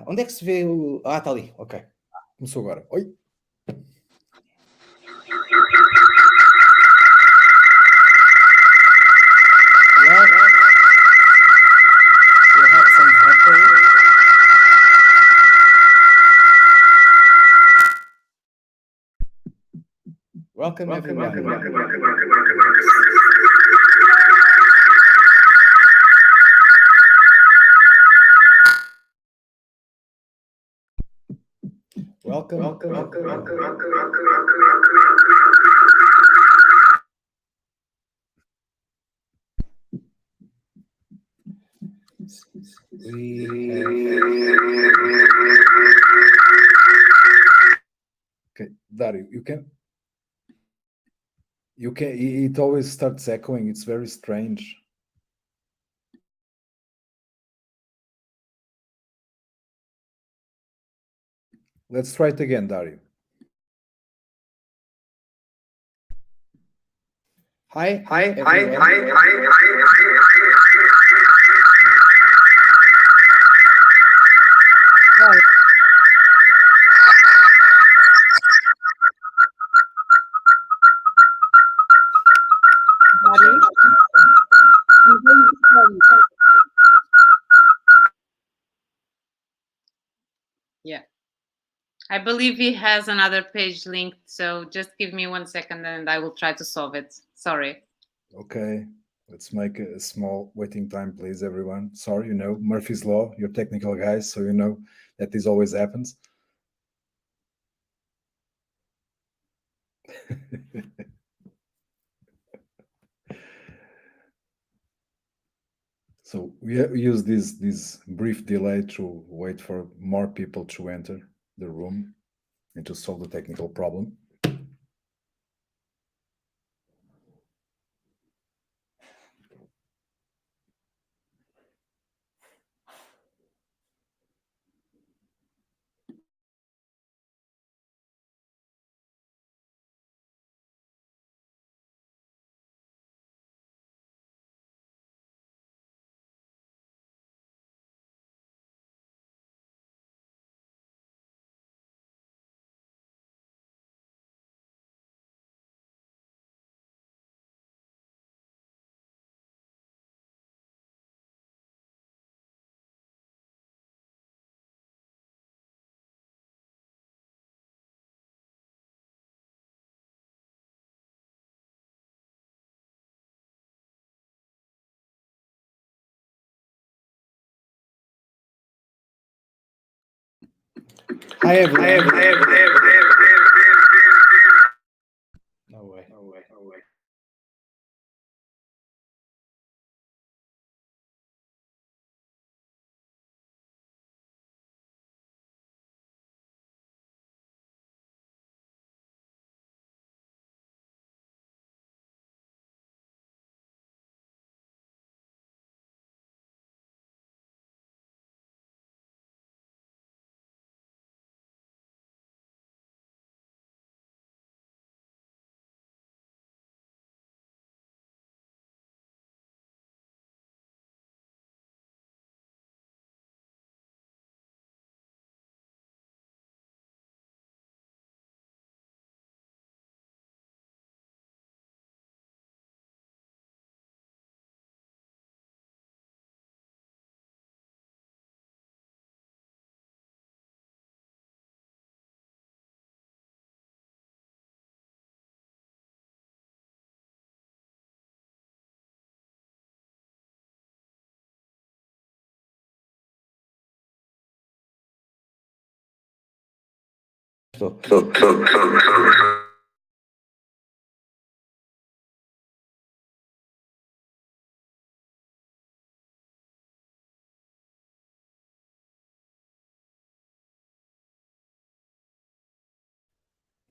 Onde é que se vê o... Ah, está ali, ok. Começou agora. Oi. We'll have some echo. Welcome everyone. Welcome. Okay, Dario, you can. It always starts echoing. It's very strange. Let's try it again, Dario. Hi, everyone. Yeah. I believe he has another page linked, so just give me 1 second and I will try to solve it. Sorry. Okay, let's make a small waiting time, please, everyone. Sorry, Murphy's Law, you're technical guys, so you know that this always happens. So we use this brief delay to wait for more people to enter the room and to solve the technical problem. Hi, everyone. No way.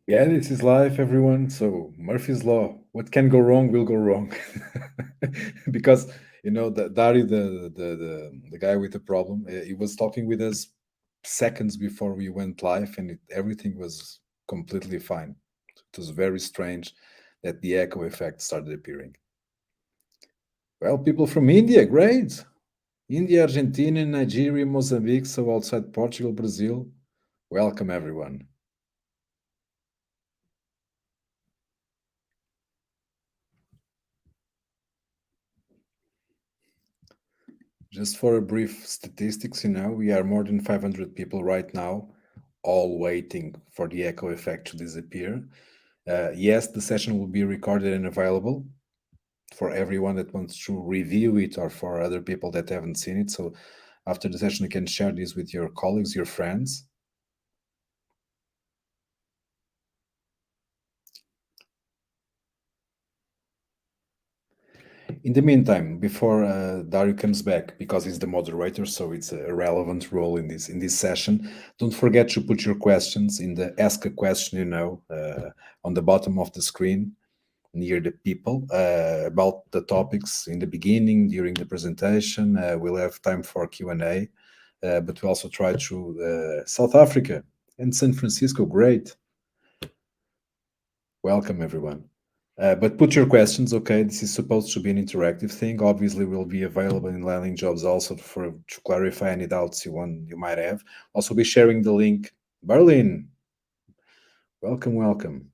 Yeah, this is life, everyone. So Murphy's Law. What can go wrong will go wrong, because Dari, the guy with the problem, he was talking with us seconds before we went live, and everything was completely fine. It was very strange that the echo effect started appearing. Well, people from India, great. India, Argentina, Nigeria, Mozambique, so outside Portugal, Brazil. Welcome, everyone. Just for a brief statistics, we are more than 500 people right now, all waiting for the echo effect to disappear. Yes, the session will be recorded and available for everyone that wants to review it or for other people that haven't seen it. So after the session, you can share this with your colleagues, your friends. In the meantime, before Dario comes back, because he's the moderator, so it's a relevant role in this session. Don't forget to put your questions in the ask a question, on the bottom of the screen near the people about the topics in the beginning, during the presentation. We'll have time for Q&A, but we also try to South Africa and San Francisco. Great. Welcome, everyone. But put your questions, okay? This is supposed to be an interactive thing. Obviously, will be available in Landing.Jobs also to clarify any doubts you might have. Also, be sharing the link. Berlin, welcome, welcome.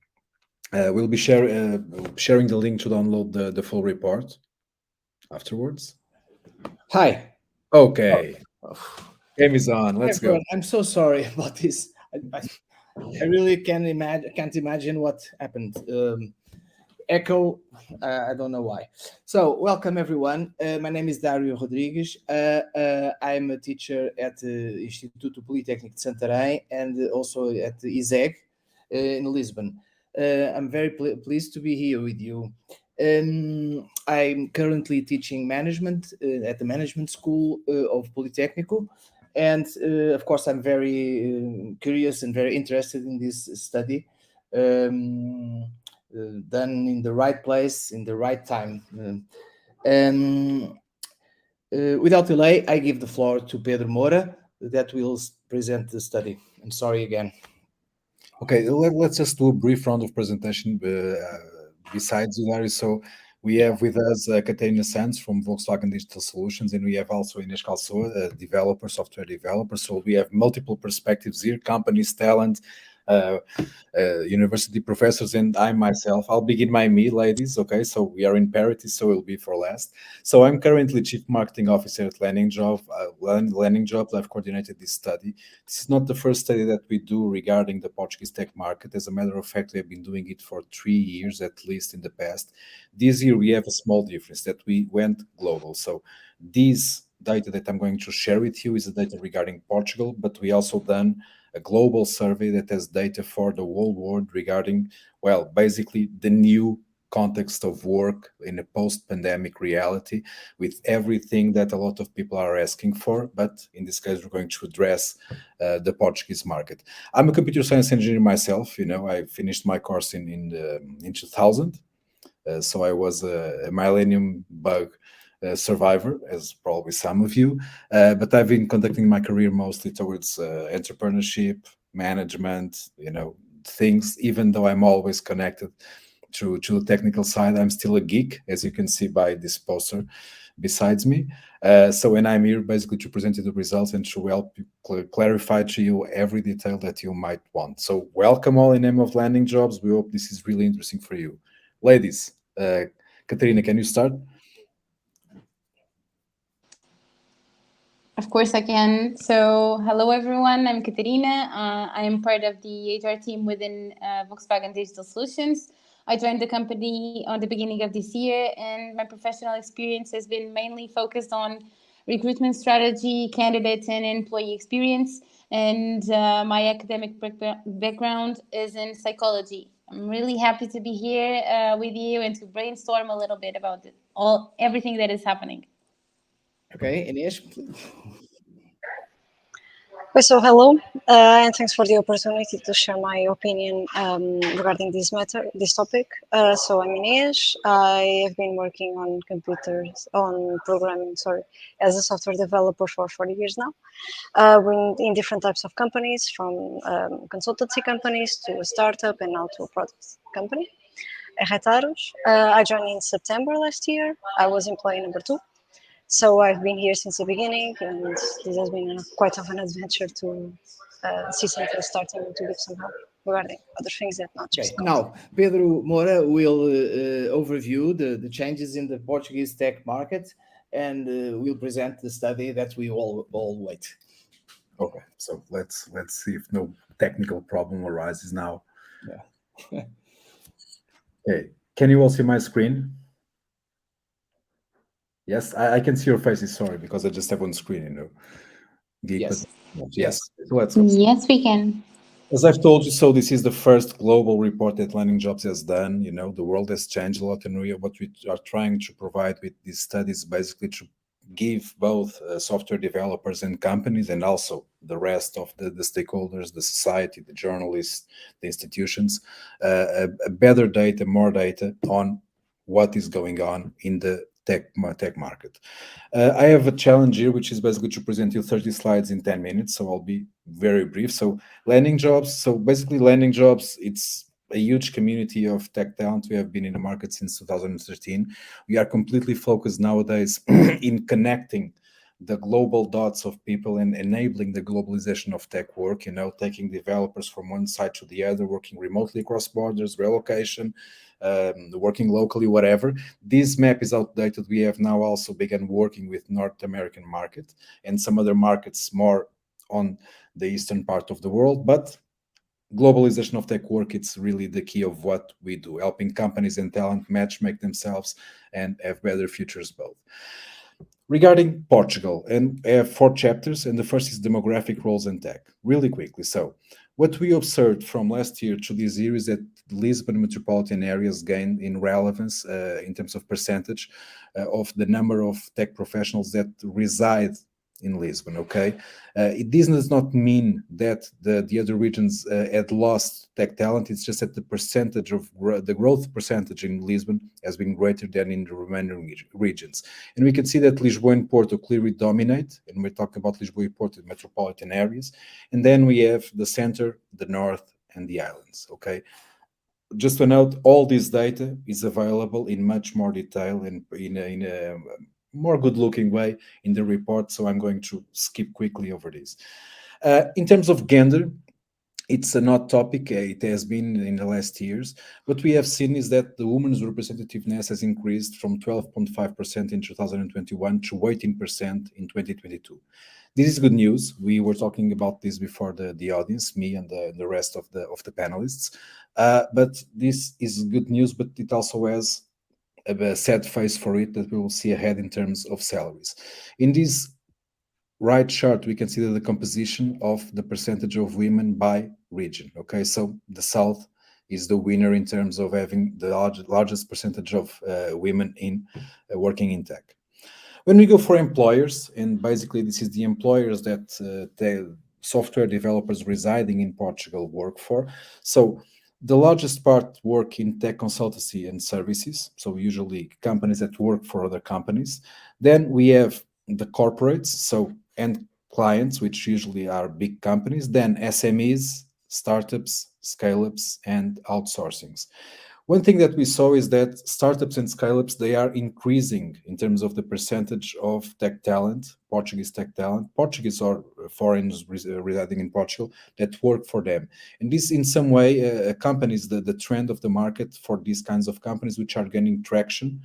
We'll be sharing the link to download the full report afterwards. Hi. Okay, Oh, game is on. Let's go. everyone, I'm so sorry about this. I really can't imagine what happened. Echo, I don't know why. So, welcome everyone. My name is Dario Rodrigues. I'm a teacher at the Instituto Politécnico de Santarém and also at the ISEG in Lisbon. I'm very pleased to be here with you. I'm currently teaching management at the management school of Politécnico. And of course, I'm very curious and very interested in this study. Done in the right place, in the right time. Without delay, I give the floor to Pedro Moura that will present the study. I'm sorry again. Okay, let's just do a brief round of presentation besides you, Larry. So we have with us Catarina Santos from Volkswagen Digital Solutions, and we have also Inês Calçoa, a developer, software developer. So we have multiple perspectives here, companies, talent, uh, university professors, and I myself. I'll begin my me, ladies. Okay, so we are in parity, so it'll be for last. So I'm currently Chief Marketing Officer at Landing.Jobs. Landing.Jobs, I've coordinated this study. This is not the first study that we do regarding the Portuguese tech market. As a matter of fact, we have been doing it for 3 years at least in the past. This year, we have a small difference that we went global. So this data that I'm going to share with you is the data regarding Portugal, but we also done a global survey that has data for the whole world regarding, well, basically the new context of work in a post-pandemic reality with everything that a lot of people are asking for. But in this case, we're going to address the Portuguese market. I'm a computer science engineer myself. I finished my course in 2000. So I was a millennium bug survivor, as probably some of you. But I've been conducting my career mostly towards entrepreneurship, management, things. Even though I'm always connected to the technical side, I'm still a geek, as you can see by this poster besides me. So when I'm here basically to present you the results and to help you clarify to you every detail that you might want. So welcome all in name of Landing.Jobs. We hope this is really interesting for you. Ladies, Katerina, can you start? Of course I can. So, hello everyone. I'm Katerina. I am part of the HR team within Volkswagen Digital Solutions. I joined the company on the beginning of this year, and my professional experience has been mainly focused on recruitment strategy, candidate and employee experience. And my academic background is in psychology. I'm really happy to be here with you and to brainstorm a little bit about everything that is happening. Okay, Inês, please. Okay, so hello, and thanks for the opportunity to share my opinion regarding this topic. So I'm Inês. I have been working on programming, as a software developer for 40 years now, in different types of companies, from consultancy companies to a startup and now to a product company. Retaros. I joined in September last year. I was employee number 2. So I've been here since the beginning, and this has been quite of an adventure to see something starting to give some help regarding other things that not just Okay, code. now Pedro Moura will overview the changes in the Portuguese tech market and will present the study that we all wait. Okay, so let's see if no technical problem arises now. Yeah. Okay, can you all see my screen? Yes, I can see your faces. Sorry, because I just have one screen, Geek, but Yes. yes. Yes. So let's go. Yes, we can. As I've told you, so this is the first global report that Landing.Jobs has done. The world has changed a lot, and what we are trying to provide with these studies basically to give both software developers and companies, and also the rest of the stakeholders, the society, the journalists, the institutions, a better data, more data on what is going on in the tech market. I have a challenge here, which is basically to present you 30 slides in 10 minutes, so I'll be very brief. So Landing.Jobs. So basically, Landing.Jobs, it's a huge community of tech talent. We have been in the market since 2013. We are completely focused nowadays in connecting the global dots of people and enabling the globalization of tech work, taking developers from one side to the other, working remotely across borders, relocation, working locally, whatever. This map is outdated. We have now also begun working with North American market and some other markets more on the eastern part of the world, but globalization of tech work, it's really the key of what we do, helping companies and talent match make themselves and have better futures both. Regarding Portugal, and I have 4 chapters, and the first is demographic roles in tech. Really quickly, so what we observed from last year to this year is that Lisbon metropolitan areas gained in relevance in terms of percentage of the number of tech professionals that reside in Lisbon. Okay, this does not mean that the other regions had lost tech talent. It's just that the percentage of the growth percentage in Lisbon has been greater than in the remaining regions. And we can see that Lisboa and Porto clearly dominate, and we're talking about Lisboa and Porto metropolitan areas. And then we have the center, the north, and the islands. Okay, just to note, all this data is available in much more detail and in a more good-looking way in the report, so I'm going to skip quickly over this. In terms of gender, it's a hot topic. It has been in the last years. What we have seen is that the women's representativeness has increased from 12.5% in 2021 to 18% in 2022. This is good news. We were talking about this before the audience, me and the rest of the panelists. But this is good news, but it also has a sad face for it that we will see ahead in terms of salaries. In this right chart, we can see that the composition of the percentage of women by region. Okay, so the South is the winner in terms of having the largest percentage of women in working in tech. When we go for employers, and basically this is the employers that the software developers residing in Portugal work for. So the largest part work in tech consultancy and services, so usually companies that work for other companies. Then we have the corporates, so and clients, which usually are big companies. Then SMEs, startups, scale-ups, and outsourcings. One thing that we saw is that startups and scale-ups, they are increasing in terms of the percentage of tech talent, Portuguese tech talent, Portuguese or foreigners residing in Portugal that work for them. And this in some way accompanies the trend of the market for these kinds of companies, which are gaining traction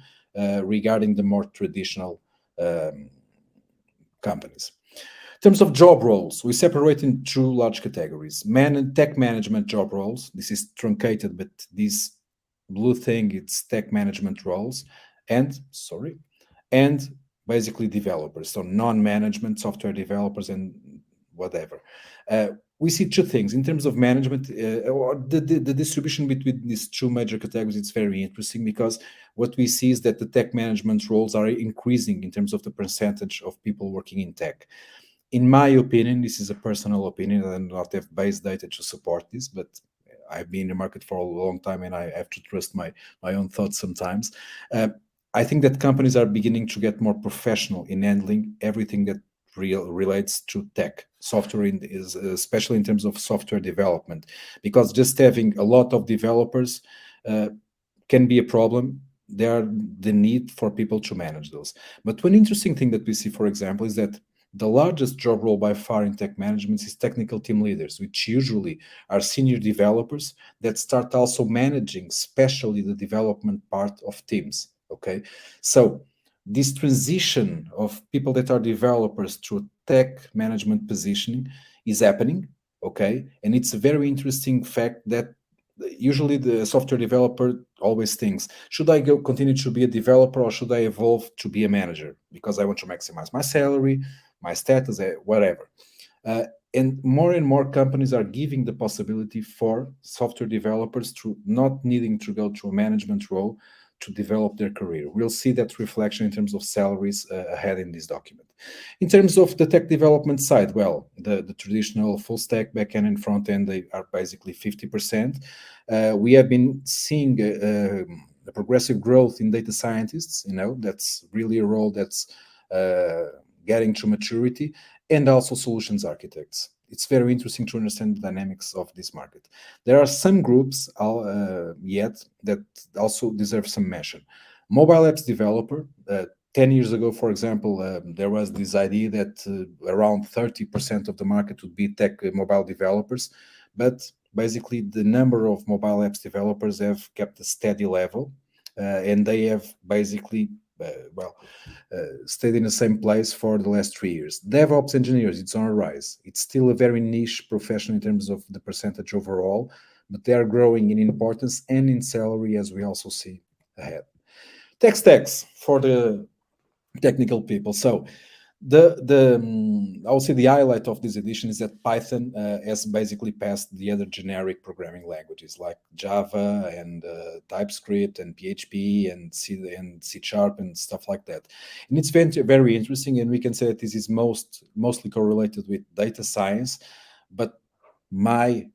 regarding the more traditional companies. In terms of job roles, we separate in 2 large categories. Tech management job roles. This is truncated, but this blue thing, it's tech management roles. And basically developers, so non-management software developers and whatever. We see 2 things in terms of management. The distribution between these 2 major categories, it's very interesting, because what we see is that the tech management roles are increasing in terms of the percentage of people working in tech. In my opinion, this is a personal opinion, and I do not have base data to support this, but I've been in the market for a long time, and I have to trust my own thoughts sometimes. I think that companies are beginning to get more professional in handling everything that relates to tech software, especially in terms of software development, because just having a lot of developers can be a problem. there are the need for people to manage those. But one interesting thing that we see, for example, is that the largest job role by far in tech management is technical team leaders, which usually are senior developers that start also managing, especially the development part of teams. Okay, so this transition of people that are developers to a tech management positioning is happening. Okay, and it's a very interesting fact that usually the software developer always thinks, should I go continue to be a developer or should I evolve to be a manager because I want to maximize my salary, my status, whatever. uh, and more companies are giving the possibility for software developers to not needing to go to a management role to develop their career. We'll see that reflection in terms of salaries ahead in this document. In terms of the tech development side, well, the traditional full stack backend and front end, they are basically 50%. We have been seeing a progressive growth in data scientists. That's really a role that's getting to maturity, and also solutions architects. It's very interesting to understand the dynamics of this market. There are some groups yet that also deserve some mention. Mobile apps developer. 10 years ago, for example, there was this idea that around 30% of the market would be tech mobile developers, but basically the number of mobile apps developers have kept a steady level, and they have basically stayed in the same place for the last 3 years. DevOps engineers, it's on a rise. It's still a very niche profession in terms of the percentage overall, but they are growing in importance and in salary, as we also see ahead. Tech stacks for the technical people. So I would say the highlight of this edition is that Python has basically passed the other generic programming languages like Java and TypeScript and PHP and C Sharp and stuff like that. And it's very interesting, and we can say that this is mostly correlated with data science. But my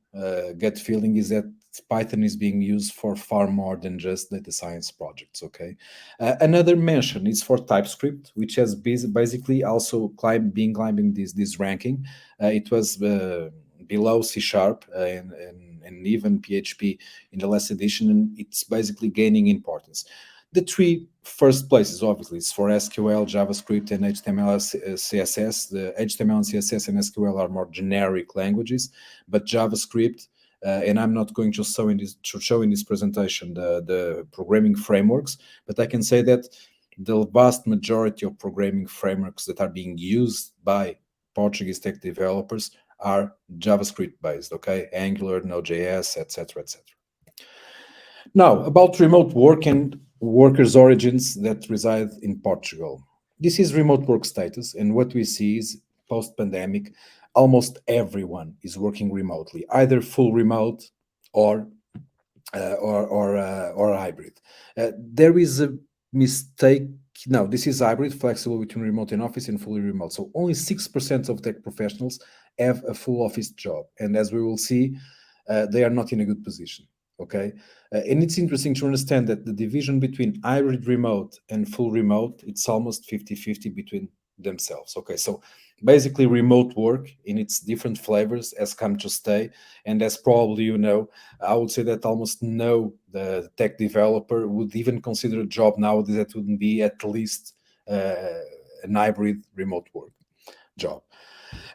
gut feeling is that Python is being used for far more than just data science projects. Okay, another mention is for TypeScript, which has basically also climbing this ranking. It was below C Sharp and even PHP in the last edition, and it's basically gaining importance. The three first places, obviously, is for SQL, JavaScript, and HTML, CSS. The HTML and CSS and SQL are more generic languages, but JavaScript, and I'm not going to show in this presentation the programming frameworks, but I can say that the vast majority of programming frameworks that are being used by Portuguese tech developers are JavaScript based. Okay, Angular, Node.js, etc., etc. Now, about remote work and workers' origins that reside in Portugal. This is remote work status, and what we see is post-pandemic, almost everyone is working remotely, either full remote or hybrid. There is a mistake. No, this is hybrid, flexible between remote and office, and fully remote. So only 6% of tech professionals have a full office job, and as we will see, they are not in a good position. Okay, and it's interesting to understand that the division between hybrid remote and full remote, it's almost 50-50 between themselves. Okay, so basically remote work in its different flavors has come to stay, and as probably you know, I would say that almost no tech developer would even consider a job nowadays that wouldn't be at least an hybrid remote work job.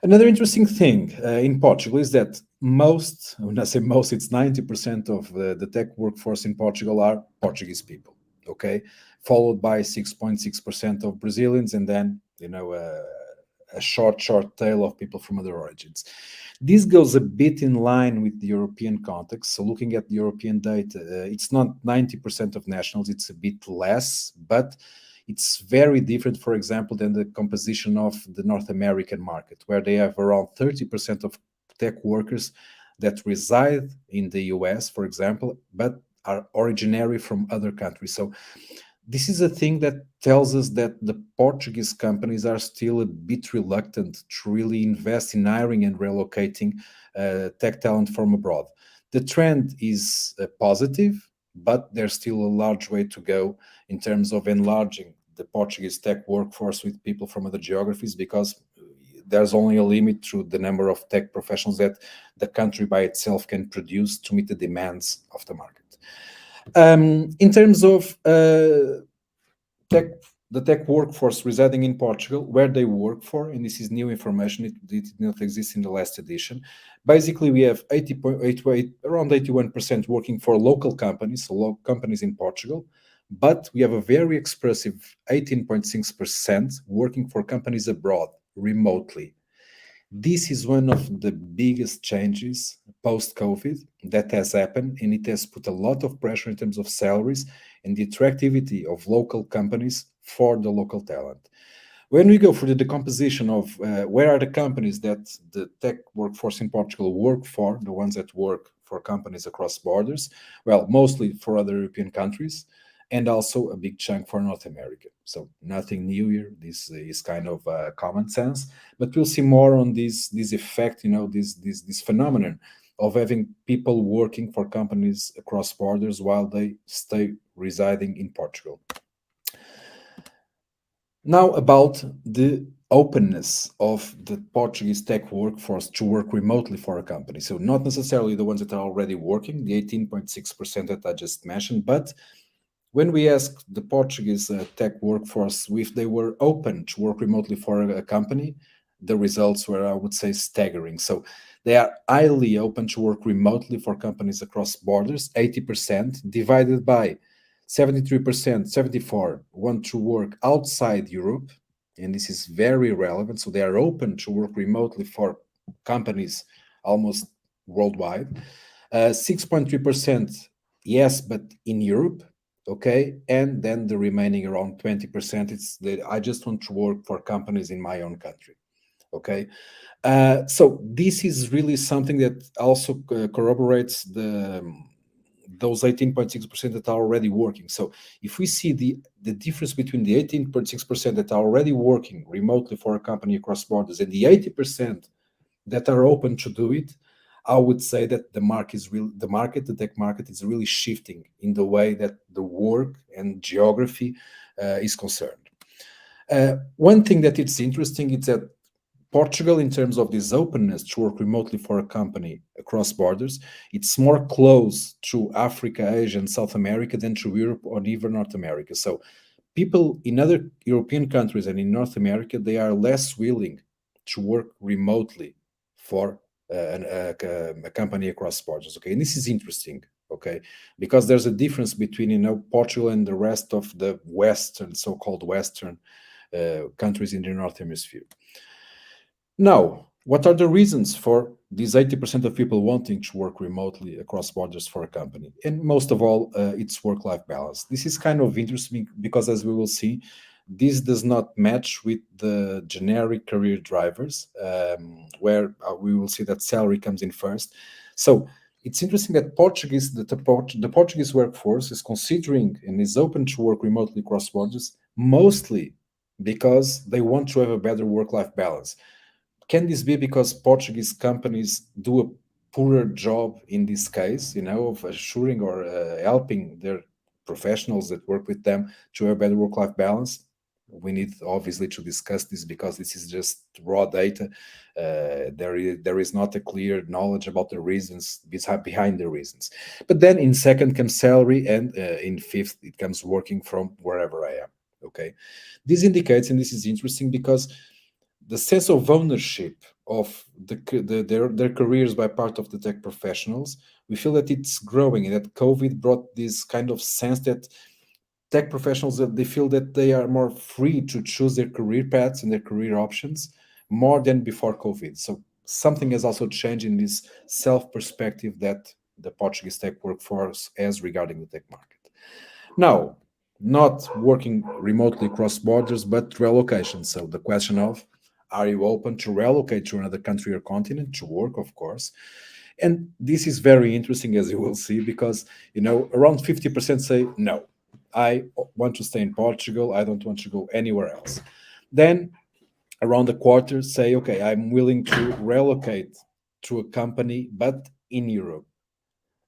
Another interesting thing in Portugal is that when I say most, it's 90% of the tech workforce in Portugal are Portuguese people, okay? Followed by 6.6% of Brazilians, and then, a short tail of people from other origins. This goes a bit in line with the European context. So looking at the European data, it's not 90% of nationals, it's a bit less, but it's very different, for example, than the composition of the North American market, where they have around 30% of tech workers that reside in the US, for example, but are originary from other countries. So this is a thing that tells us that the Portuguese companies are still a bit reluctant to really invest in hiring and relocating tech talent from abroad. The trend is positive, but there's still a large way to go in terms of enlarging the Portuguese tech workforce with people from other geographies, because there's only a limit to the number of tech professionals that the country by itself can produce to meet the demands of the market. In terms of tech, the tech workforce residing in Portugal, where they work for, and this is new information, it did not exist in the last edition. Basically, we have 80.88, around 81% working for local companies, so local companies in Portugal, but we have a very expressive 18.6% working for companies abroad, remotely. This is one of the biggest changes post COVID that has happened, and it has put a lot of pressure in terms of salaries and the attractivity of local companies for the local talent. When we go for the decomposition of where are the companies that the tech workforce in Portugal work for, the ones that work for companies across borders, well, mostly for other European countries, and also a big chunk for North America. So nothing new here. This is kind of common sense, but we'll see more on this effect, this phenomenon of having people working for companies across borders while they stay residing in Portugal. Now, about the openness of the Portuguese tech workforce to work remotely for a company. So, not necessarily the ones that are already working, the 18.6% that I just mentioned, but when we asked the Portuguese tech workforce if they were open to work remotely for a company, the results were, I would say, staggering. So they are highly open to work remotely for companies across borders, 80%, divided by 73%, 74 want to work outside Europe, and this is very relevant. So they are open to work remotely for companies almost worldwide. 6.3% yes, but in Europe, okay, and then the remaining around 20%, it's that I just want to work for companies in my own country, okay. So this is really something that also corroborates those 18.6% that are already working. So if we see the difference between the 18.6% that are already working remotely for a company across borders and the 80% that are open to do it, I would say that the tech market is really shifting in the way that the work and geography is concerned. One thing that it's interesting is that Portugal, in terms of this openness to work remotely for a company across borders, it's more close to Africa, Asia, and South America than to Europe or even North America. So people in other European countries and in North America, they are less willing to work remotely for a company across borders. Okay, and this is interesting. Okay, because there's a difference between Portugal and the rest of the Western, so-called Western countries in the North Hemisphere. Now, what are the reasons for these 80% of people wanting to work remotely across borders for a company? And most of all, it's work-life balance. This is kind of interesting because, as we will see, this does not match with the generic career drivers, where we will see that salary comes in first. So it's interesting that the Portuguese workforce is considering and is open to work remotely across borders, mostly because they want to have a better work-life balance. Can this be because Portuguese companies do a poorer job in this case, of assuring or helping their professionals that work with them to have a better work-life balance? We need obviously to discuss this because this is just raw data. There is not a clear knowledge about the reasons behind the reasons. But then in second comes salary, and in fifth it comes working from wherever I am. Okay, this indicates, and this is interesting because the sense of ownership of their careers by part of the tech professionals, we feel that it's growing, and that COVID brought this kind of sense that tech professionals, that they feel that they are more free to choose their career paths and their career options more than before COVID. So something has also changed in this self-perspective that the Portuguese tech workforce has regarding the tech market. Now, not working remotely across borders, but relocation. So the question of, are you open to relocate to another country or continent to work, of course? And this is very interesting, as you will see, because, around 50% say, no, I want to stay in Portugal. I don't want to go anywhere else. Then around a quarter say, okay, I'm willing to relocate to a company, but in Europe.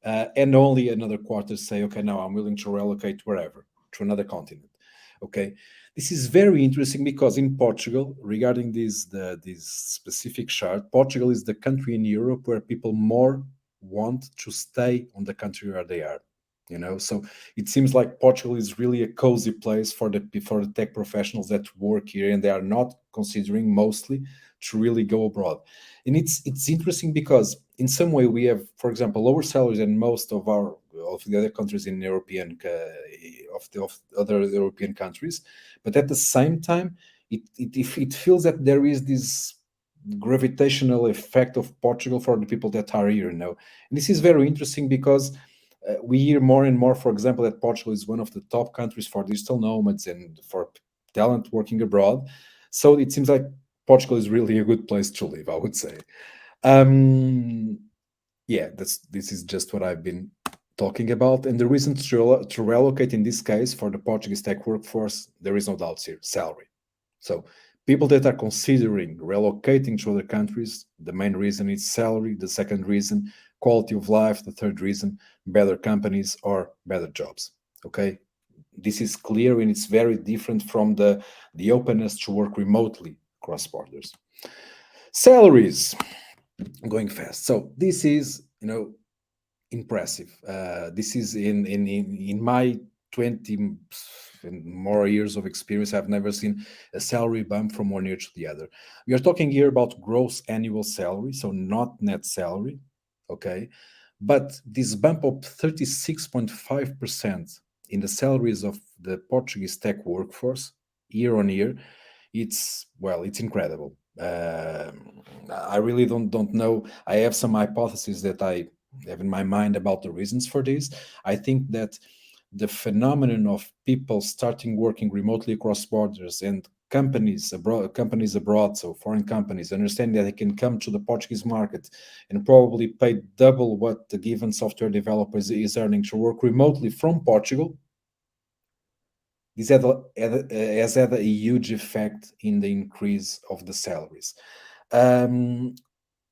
And only another quarter say, okay, now I'm willing to relocate wherever, to another continent. Okay, this is very interesting because in Portugal, regarding this specific chart, Portugal is the country in Europe where people more want to stay on the country where they are. So it seems like Portugal is really a cozy place for the tech professionals that work here, and they are not considering mostly to really go abroad. And it's interesting because in some way we have, for example, lower salaries than most of the other countries in European of other European countries, but at the same time it feels that there is this gravitational effect of Portugal for the people that are here. And this is very interesting because we hear more and more, for example, that Portugal is one of the top countries for digital nomads and for talent working abroad. So it seems like Portugal is really a good place to live, I would say. Um, yeah, this is just what I've been talking about. And the reason to relocate in this case for the Portuguese tech workforce, there is no doubt here, salary. So people that are considering relocating to other countries, the main reason is salary. The second reason, quality of life. The third reason, better companies or better jobs. Okay, this is clear and it's very different from the openness to work remotely across borders. Salaries, going fast. So this is impressive. This is in my 20 and more years of experience, I've never seen a salary bump from one year to the other. We are talking here about gross annual salary, so not net salary, okay? But this bump of 36.5% in the salaries of the Portuguese tech workforce year on year, it's incredible. I really don't know. I have some hypotheses that I have in my mind about the reasons for this. I think that the phenomenon of people starting working remotely across borders and companies abroad, so foreign companies, understanding that they can come to the Portuguese market and probably pay double what the given software developer is earning to work remotely from Portugal. This has had a huge effect in the increase of the salaries.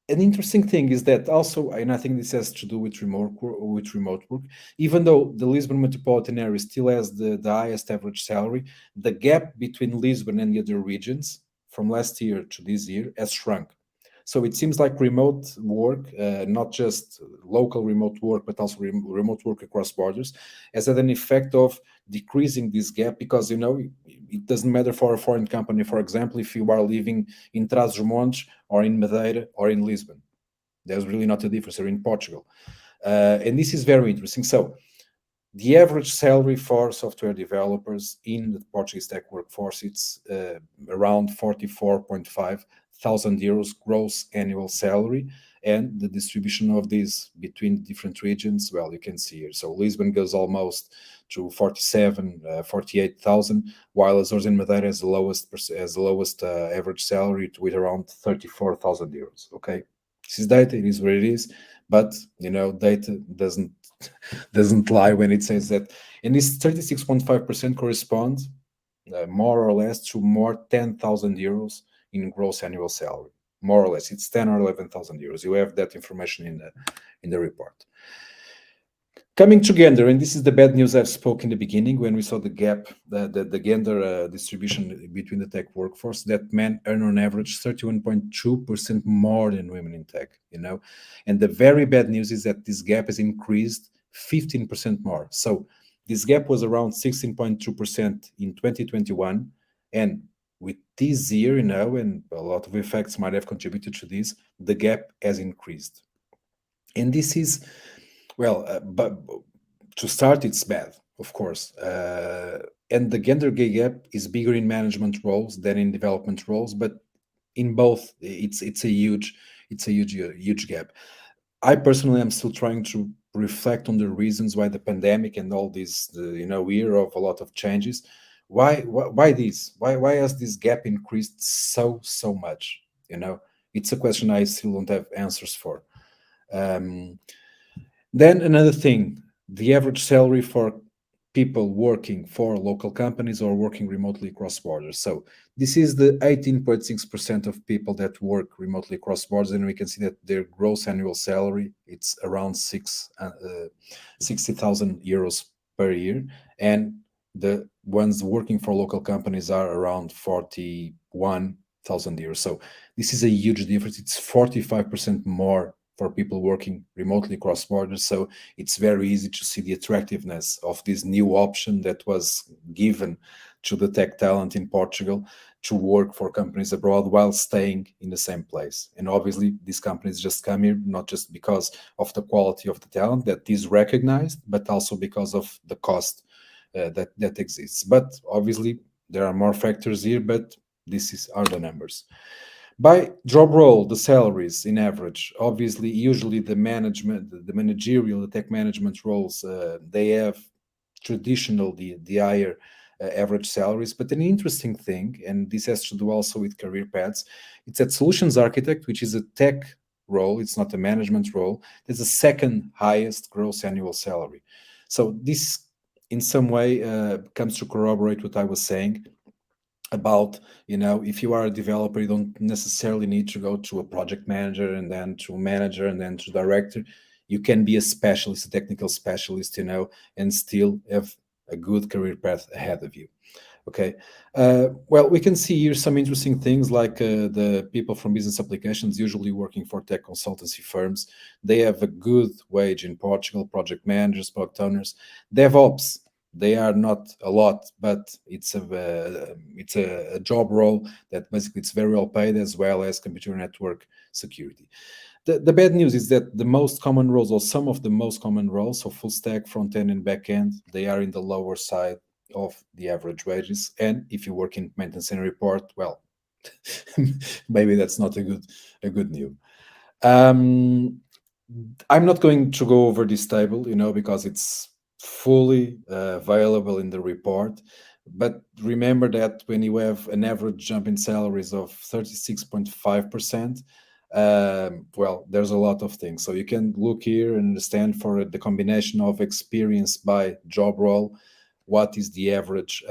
An interesting thing is that also, and I think this has to do with remote work, even though the Lisbon metropolitan area still has the highest average salary, the gap between Lisbon and the other regions from last year to this year has shrunk. So it seems like remote work, not just local remote work, but also remote work across borders, has had an effect of decreasing this gap because, it doesn't matter for a foreign company, for example, if you are living in Trás-os-Montes or in Madeira or in Lisbon. There's really not a difference, or in Portugal. And this is very interesting. So the average salary for software developers in the Portuguese tech workforce, it's around 44.5 thousand euros gross annual salary, and the distribution of this between different regions, well, you can see here. So Lisbon goes almost to 48,000, while Azores and Madeira has the lowest average salary with around 34,000 euros. Okay, this is data. It is what it is, but data doesn't lie when it says that. And this 36.5% corresponds more or less to more 10,000 euros in gross annual salary. More or less, it's 10 or 11,000 euros. You have that information in the report. Coming together, and this is the bad news I've spoken in the beginning when we saw the gap, the gender distribution between the tech workforce, that men earn on average 31.2% more than women in tech, And the very bad news is that this gap has increased 15% more. So this gap was around 16.2% in 2021, and with this year, and a lot of effects might have contributed to this, the gap has increased. And this is, but to start, it's bad, of course. And the gender gap is bigger in management roles than in development roles, but in both, it's a huge gap. I personally am still trying to reflect on the reasons why the pandemic and all this, year of a lot of changes, why this? Why has this gap increased so much? It's a question I still don't have answers for. Then another thing, the average salary for people working for local companies or working remotely across borders. So this is the 18.6% of people that work remotely across borders, and we can see that their gross annual salary, it's around 60,000 euros per year, and the ones working for local companies are around 41,000 euros. So this is a huge difference. It's 45% more for people working remotely across borders. So it's very easy to see the attractiveness of this new option that was given to the tech talent in Portugal to work for companies abroad while staying in the same place. And obviously, these companies just come here not just because of the quality of the talent that is recognized, but also because of the cost that exists. But obviously, there are more factors here, but are the numbers. By job role, the salaries in average, obviously, usually the management, the managerial, the tech management roles, they have traditional the higher average salaries. But an interesting thing, and this has to do also with career paths, it's that solutions architect, which is a tech role, it's not a management role, there's the second highest gross annual salary. So this, in some way, comes to corroborate what I was saying about, if you are a developer, you don't necessarily need to go to a project manager and then to a manager and then to director. You can be a specialist, a technical specialist, and still have a good career path ahead of you. Okay. Well, we can see here some interesting things like the people from business applications usually working for tech consultancy firms. They have a good wage in Portugal, project managers, product owners, DevOps. They are not a lot, but it's a job role that basically it's very well paid, as well as computer network security. The bad news is that the most common roles, or some of the most common roles, so full stack, front end, and back end, they are in the lower side of the average wages. And if you work in maintenance and report, well, maybe that's not a good news. I'm not going to go over this table, because it's fully available in the report. But remember that when you have an average jump in salaries of 36.5%, well, there's a lot of things. So you can look here and understand for the combination of experience by job role, what is the average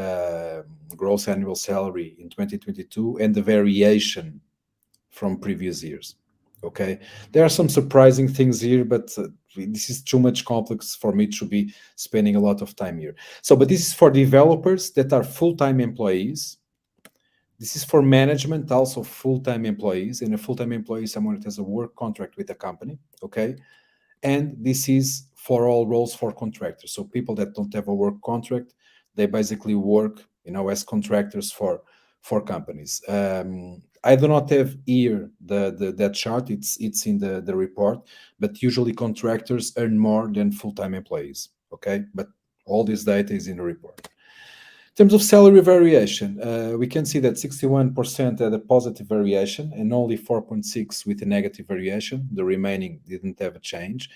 gross annual salary in 2022 and the variation from previous years. Okay, there are some surprising things here, but this is too much complex for me to be spending a lot of time here. So, but this is for developers that are full-time employees. This is for management, also full-time employees, and a full-time employee is someone that has a work contract with a company. Okay, and this is for all roles for contractors. So people that don't have a work contract, they basically work, as contractors for companies. I do not have here that chart. It's in the report, but usually contractors earn more than full-time employees. Okay, but all this data is in the report. In terms of salary variation, we can see that 61% had a positive variation and only 4.6 with a negative variation. The remaining didn't have a change.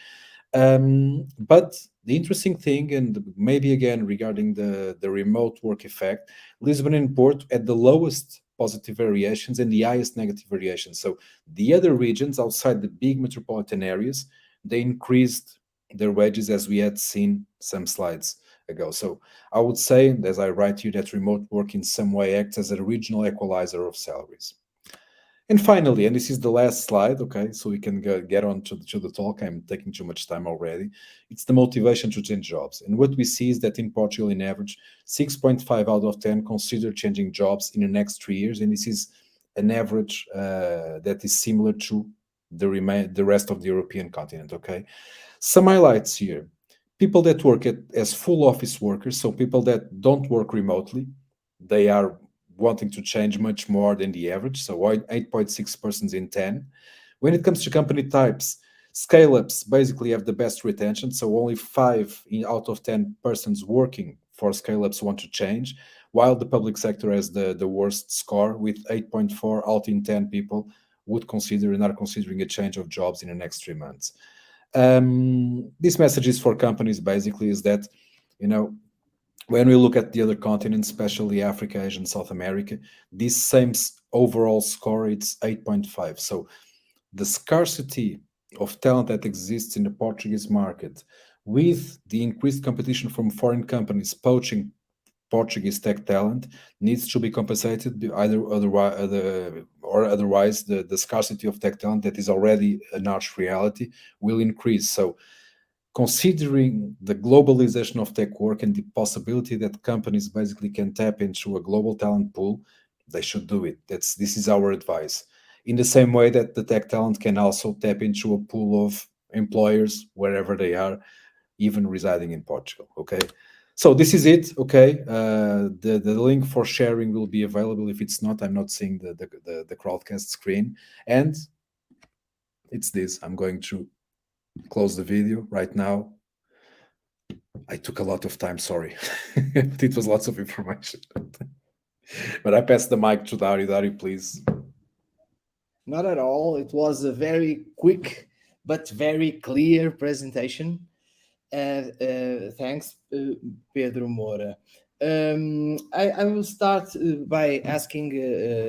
But the interesting thing, and maybe again regarding the remote work effect, Lisbon and Porto had the lowest positive variations and the highest negative variations. So the other regions outside the big metropolitan areas, they increased their wages, as we had seen some slides ago. So I would say, as I write here, that remote work in some way acts as a regional equalizer of salaries. And finally, and this is the last slide, okay, so we can get on to the talk. I'm taking too much time already. It's the motivation to change jobs. And what we see is that in Portugal, in average, 6.5 out of 10 consider changing jobs in the next 3 years. And this is an average that is similar to the rest of the European continent, okay? Some highlights here. People that work as full office workers, so people that don't work remotely, they are wanting to change much more than the average, so 8.6 persons in 10. When it comes to company types, scale-ups basically have the best retention, so only 5 out of 10 persons working for scale-ups want to change, while the public sector has the worst score, with 8.4 out in 10 people would consider and are considering a change of jobs in the next 3 months. This message is for companies basically is that, when we look at the other continents, especially Africa, Asia, and South America, this same overall score, it's 8.5. So the scarcity of talent that exists in the Portuguese market, with the increased competition from foreign companies poaching Portuguese tech talent, needs to be compensated otherwise the scarcity of tech talent that is already a harsh reality will increase. So considering the globalization of tech work and the possibility that companies basically can tap into a global talent pool, they should do it. This is our advice. in the same way that the tech talent can also tap into a pool of employers wherever they are, even residing in Portugal. Okay, so this is it. Okay, the link for sharing will be available. If it's not, I'm not seeing the crowdcast screen, and it's this. I'm going to close the video right now. I took a lot of time, sorry. It was lots of information. But I pass the mic to Dari. Dari, please. Not at all. It was a very quick but very clear presentation. Thanks, Pedro Moura. I will start by asking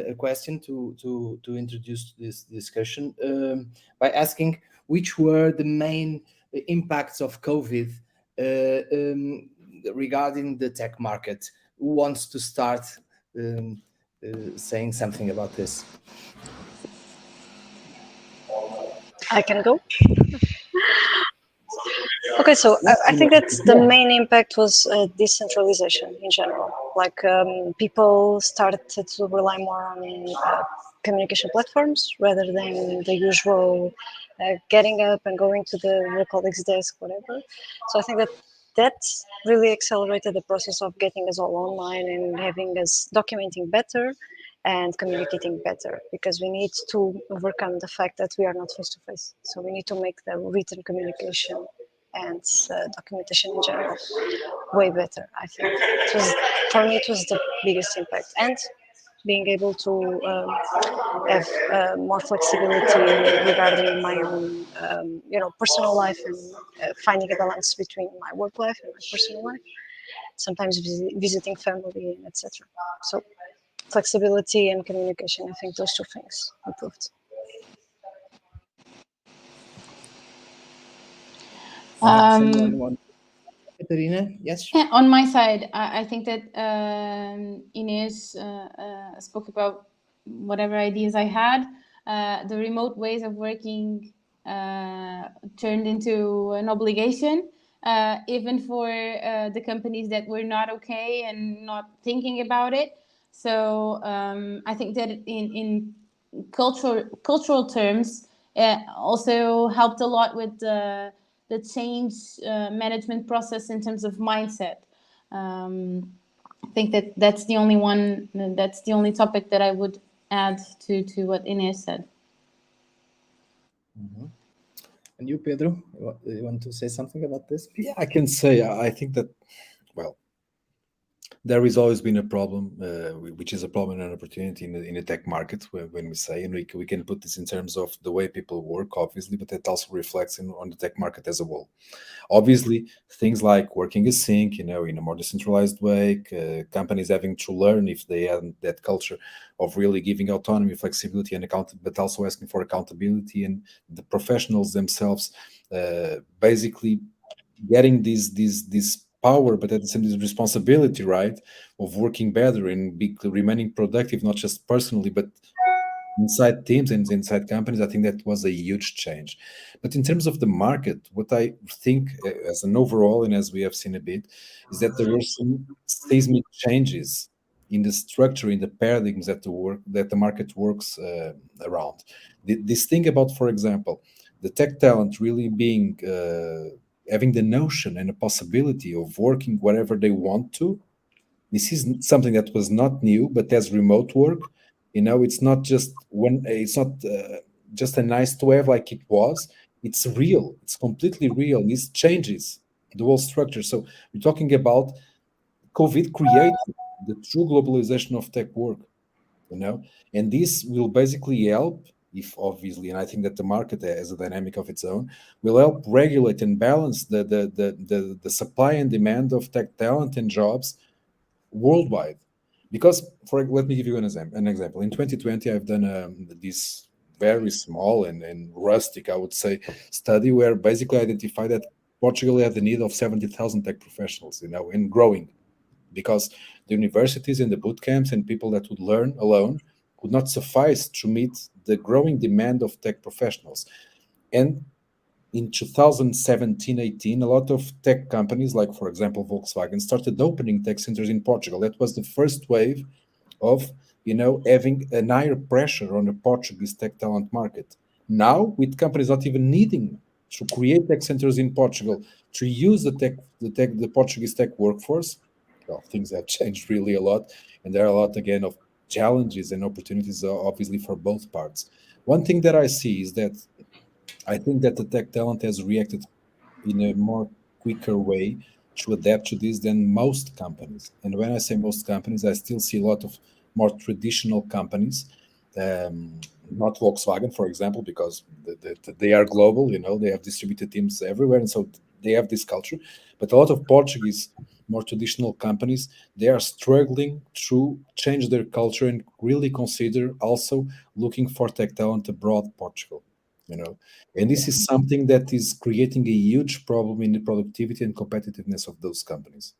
a question to introduce this discussion, by asking which were the main impacts of COVID regarding the tech market. Who wants to start saying something about this? I can go. Okay, so I think that the main impact was decentralization in general. Like people started to rely more on communication platforms rather than the usual getting up and going to the colleague's desk, whatever. So I think that really accelerated the process of getting us all online and having us documenting better and communicating better, because we need to overcome the fact that we are not face to face. So we need to make the written communication and documentation in general way better. I think it was, for me, it was the biggest impact, and being able to have more flexibility regarding my own, personal life, and finding a balance between my work life and my personal life. Sometimes visiting family and etc. So flexibility and communication, I think those two things improved. Someone want Katerina? Yes. Yeah, on my side, I think that Ines spoke about whatever ideas I had. The remote ways of working turned into an obligation, even for the companies that were not okay and not thinking about it. So I think that in cultural terms, also helped a lot with the change management process in terms of mindset. I think that that's the only one. That's the only topic that I would add to what Ines said. Mm-hmm. And you, Pedro, you want to say something about this? Yeah, I can say I think that, well, there has always been a problem, which is a problem and an opportunity in the tech market when we say, and we can put this in terms of the way people work, obviously, but that also reflects on the tech market as a whole. Obviously, things like working async, in a more decentralized way, companies having to learn if they have that culture of really giving autonomy, flexibility, and but also asking for accountability, and the professionals themselves basically getting this power, but at the same time, this responsibility, right, of working better and remaining productive, not just personally, but inside teams and inside companies. I think that was a huge change. But in terms of the market, what I think as an overall, and as we have seen a bit, is that there were some seismic changes in the structure, in the paradigms that the market works around. This thing about, for example, the tech talent really being having the notion and a possibility of working wherever they want to. This is something that was not new, but as remote work, it's not just it's not just a nice to have like it was. It's real. It's completely real. This changes the whole structure. So we're talking about COVID created the true globalization of tech work, and this will basically help, if obviously, and I think that the market has a dynamic of its own, will help regulate and balance the supply and demand of tech talent and jobs worldwide. Because let me give you an example. In 2020, I've done this very small and rustic, I would say, study where basically identified that Portugal had the need of 70,000 tech professionals, and growing, because the universities and the boot camps and people that would learn alone would not suffice to meet the growing demand of tech professionals. And in 2017-18, a lot of tech companies, like, for example, Volkswagen, started opening tech centers in Portugal. That was the first wave of having a higher pressure on the Portuguese tech talent market. Now, with companies not even needing to create tech centers in Portugal to use the Portuguese tech workforce, well, things have changed really a lot, and there are a lot again of challenges and opportunities, obviously for both parts. One thing that I see is that I think that the tech talent has reacted in a more quicker way to adapt to this than most companies. And when I say most companies, I still see a lot of more traditional companies, not Volkswagen, for example, because they are global. They have distributed teams everywhere, and so they have this culture. But a lot of Portuguese, more traditional companies, they are struggling to change their culture and really consider also looking for tech talent abroad Portugal. You know, and this is something that is creating a huge problem in the productivity and competitiveness of those companies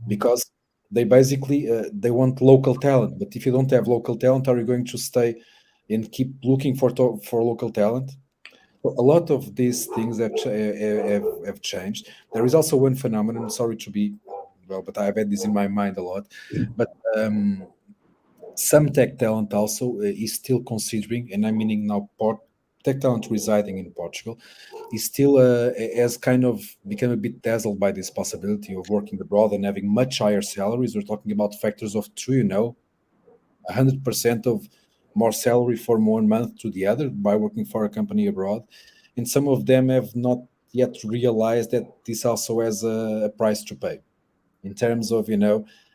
because they basically they want local talent. But if you don't have local talent, are you going to stay and keep looking for local talent? So a lot of these things have changed. There is also one phenomenon. Sorry to be well, but I've had this in my mind a lot. But some tech talent also is still considering, and I'm meaning now tech talent residing in Portugal, is still has kind of become a bit dazzled by this possibility of working abroad and having much higher salaries. We're talking about factors of two, 100% of more salary from one month to the other by working for a company abroad. And some of them have not yet realized that this also has a price to pay in terms of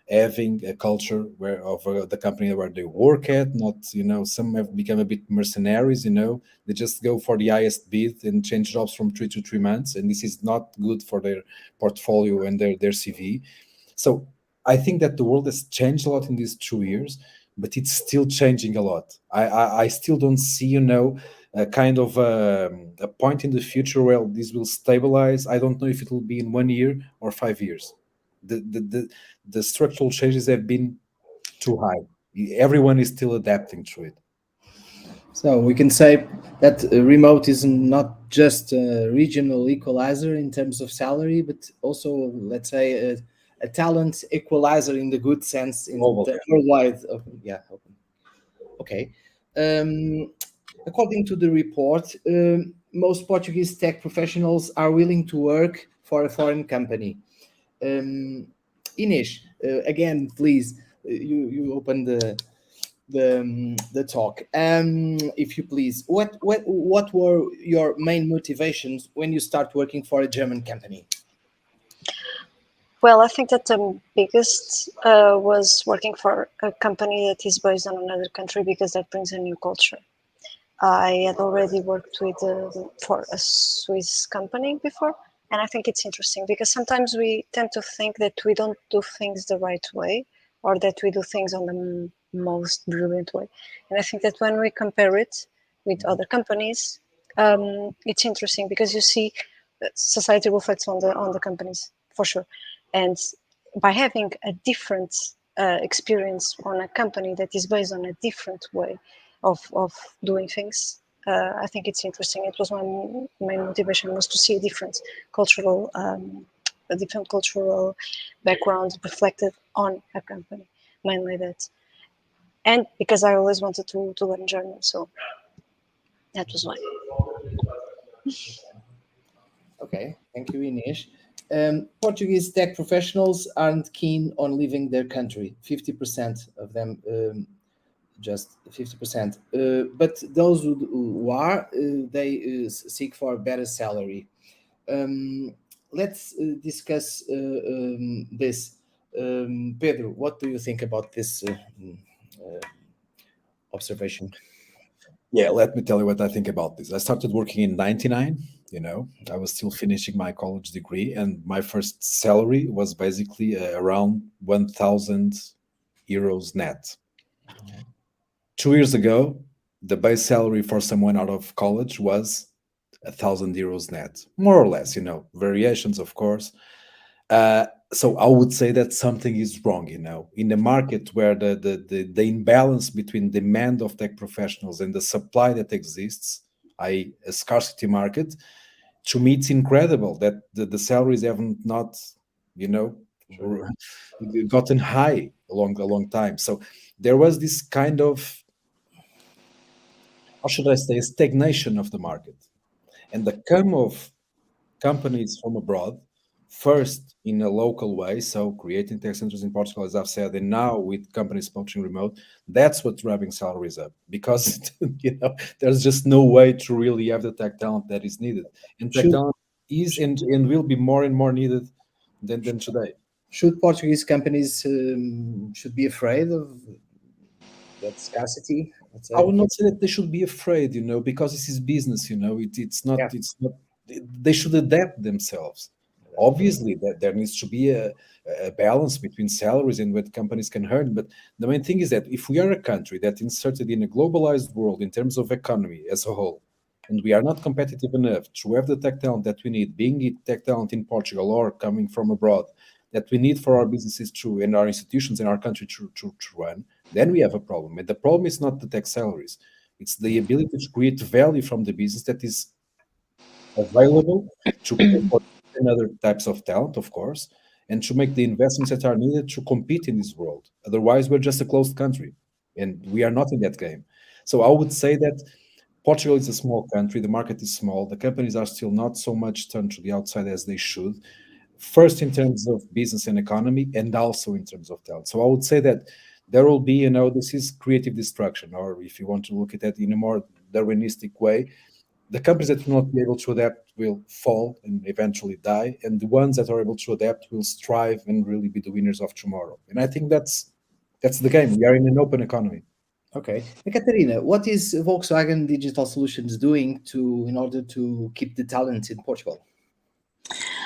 having a culture where of the company where they work at. Not some have become a bit mercenaries. They just go for the highest bid and change jobs from 3 to 3 months, and this is not good for their portfolio and their CV. So I think that the world has changed a lot in these 2 years, but it's still changing a lot. I still don't see a kind of a point in the future where this will stabilize. I don't know if it will be in 1 year or 5 years. The structural changes have been too high. Everyone is still adapting to it. So we can say that remote is not just a regional equalizer in terms of salary, but also, let's say, a talent equalizer in the good sense in Global, the worldwide. Yeah. Okay. According to the report, most Portuguese tech professionals are willing to work for a foreign company. Inish, again, please, you open the talk. If you please, what were your main motivations when you start working for a German company? Well, I think that the biggest was working for a company that is based on another country because that brings a new culture. I had already worked with for a Swiss company before, and I think it's interesting because sometimes we tend to think that we don't do things the right way or that we do things on the most brilliant way. And I think that when we compare it with other companies, it's interesting because you see society reflects on the companies for sure, and by having a different experience on a company that is based on a different way of doing things. I think it's interesting. It was my main motivation was to see a different cultural background reflected on a company, mainly that. And because I always wanted to learn German, so that was why. Okay, thank you, Inish. Portuguese tech professionals aren't keen on leaving their country. 50% of them, just 50%. But those who are, they seek for a better salary. Let's discuss this. Pedro, what do you think about this observation? Yeah, let me tell you what I think about this. I started working in 99, I was still finishing my college degree, and my first salary was basically around 1,000 euros net. 2 years ago, the base salary for someone out of college was 1,000 euros net, more or less, variations, of course. So I would say that something is wrong, in the market where the imbalance between demand of tech professionals and the supply that exists, i.e., a scarcity market. To me, it's incredible that the salaries haven't not, Sure. gotten high. a long time. So there was this kind of, how should I say, stagnation of the market, and the come of companies from abroad, first in a local way, so creating tech centers in Portugal, as I've said, and now with companies publishing remote, that's what's driving salaries up because there's just no way to really have the tech talent that is needed, and tech Should talent is and will be more and more needed than today. should Portuguese companies should be afraid of that scarcity? Let's I say. would not say that they should be afraid, because this is business, it's not, Yeah. they should adapt themselves. Obviously, that there needs to be a balance between salaries and what companies can earn. But the main thing is that if we are a country that inserted in a globalized world in terms of economy as a whole, and we are not competitive enough to have the tech talent that we need, being it tech talent in Portugal or coming from abroad, that we need for our businesses to and our institutions in our country to run, then we have a problem. And the problem is not the tech salaries; it's the ability to create value from the business that is available to pay for other types of talent, of course, and to make the investments that are needed to compete in this world. Otherwise, we're just a closed country, and we are not in that game. So I would say that Portugal is a small country. The market is small. The companies are still not so much turned to the outside as they should. First, in terms of business and economy, and also in terms of talent. So I would say that there will be, this is creative destruction, or if you want to look at it in a more Darwinistic way, the companies that will not be able to adapt will fall and eventually die, and the ones that are able to adapt will strive and really be the winners of tomorrow. And I think that's the game. We are in an open economy. Okay. Katarina, what is Volkswagen Digital Solutions doing in order to keep the talent in Portugal?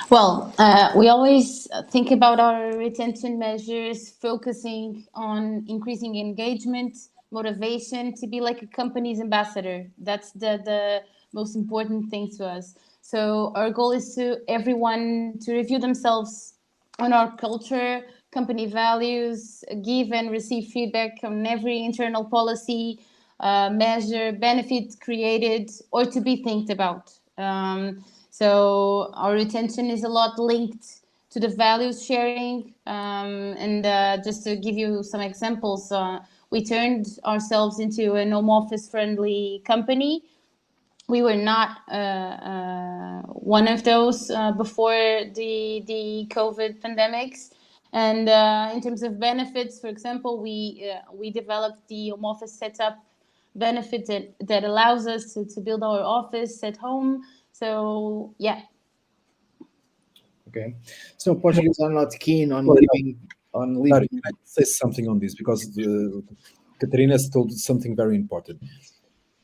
Well, we always think about our retention measures, focusing on increasing engagement, motivation to be like a company's ambassador. That's the most important thing to us. So our goal is to everyone to review themselves on our culture, company values, give and receive feedback on every internal policy, measure, benefit created, or to be think about. So our retention is a lot linked to the values sharing. And just to give you some examples, we turned ourselves into an home office friendly company. We were not one of those before the COVID pandemics. And in terms of benefits, for example, we developed the home office setup benefit that allows us to build our office at home. So yeah. Okay. So Portuguese are not keen on Well, living. Can I say something on this? Because Katerina has told something very important.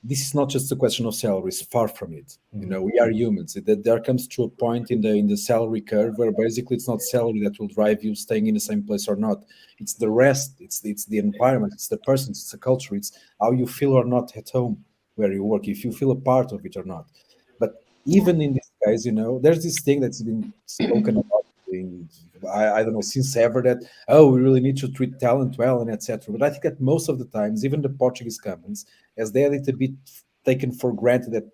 This is not just a question of salaries, far from it. We are humans. There comes to a point in the salary curve where basically it's not salary that will drive you staying in the same place or not. It's the rest, it's the environment, it's the persons, it's the culture, it's how you feel or not at home where you work, if you feel a part of it or not. But even in this case, there's this thing that's been spoken about in, I don't know, since ever, that, oh, we really need to treat talent well and etc. But I think that most of the times, even the Portuguese companies, as they are a little bit taken for granted that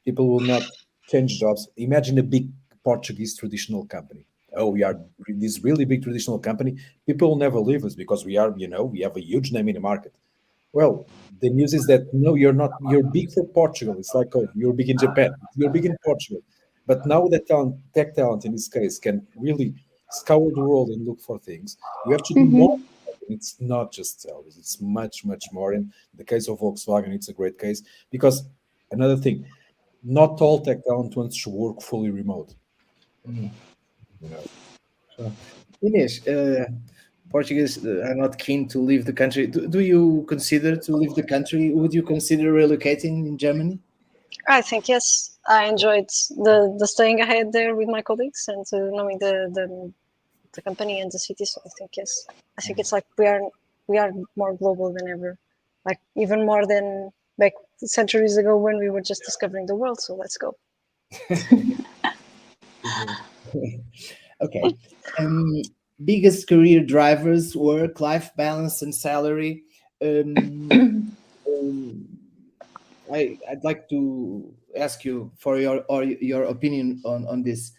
people will not change jobs. Imagine a big Portuguese traditional company. Oh, we are this really big traditional company. People will never leave us because we are, we have a huge name in the market. Well, the news is that no, you're not. You're big for Portugal. It's like, oh, you're big in Japan. You're big in Portugal. But now that tech talent in this case can really scour the world and look for things, you have to do more. It's not just salaries. It's much, much more. In the case of Volkswagen, it's a great case because another thing, not all tech talent wants to work fully remote. Mhm. You know, So, Inês, Portuguese are not keen to leave the country. Do you consider to leave the country? Would you consider relocating in Germany? I think yes. I enjoyed the staying ahead there with my colleagues and knowing the company and the city. So I think yes. I think it's like we are more global than ever, like even more than back centuries ago when we were just discovering the world. So let's go. Okay. Biggest career drivers: work-life balance and salary. Um, I'd like to ask you for your opinion on this.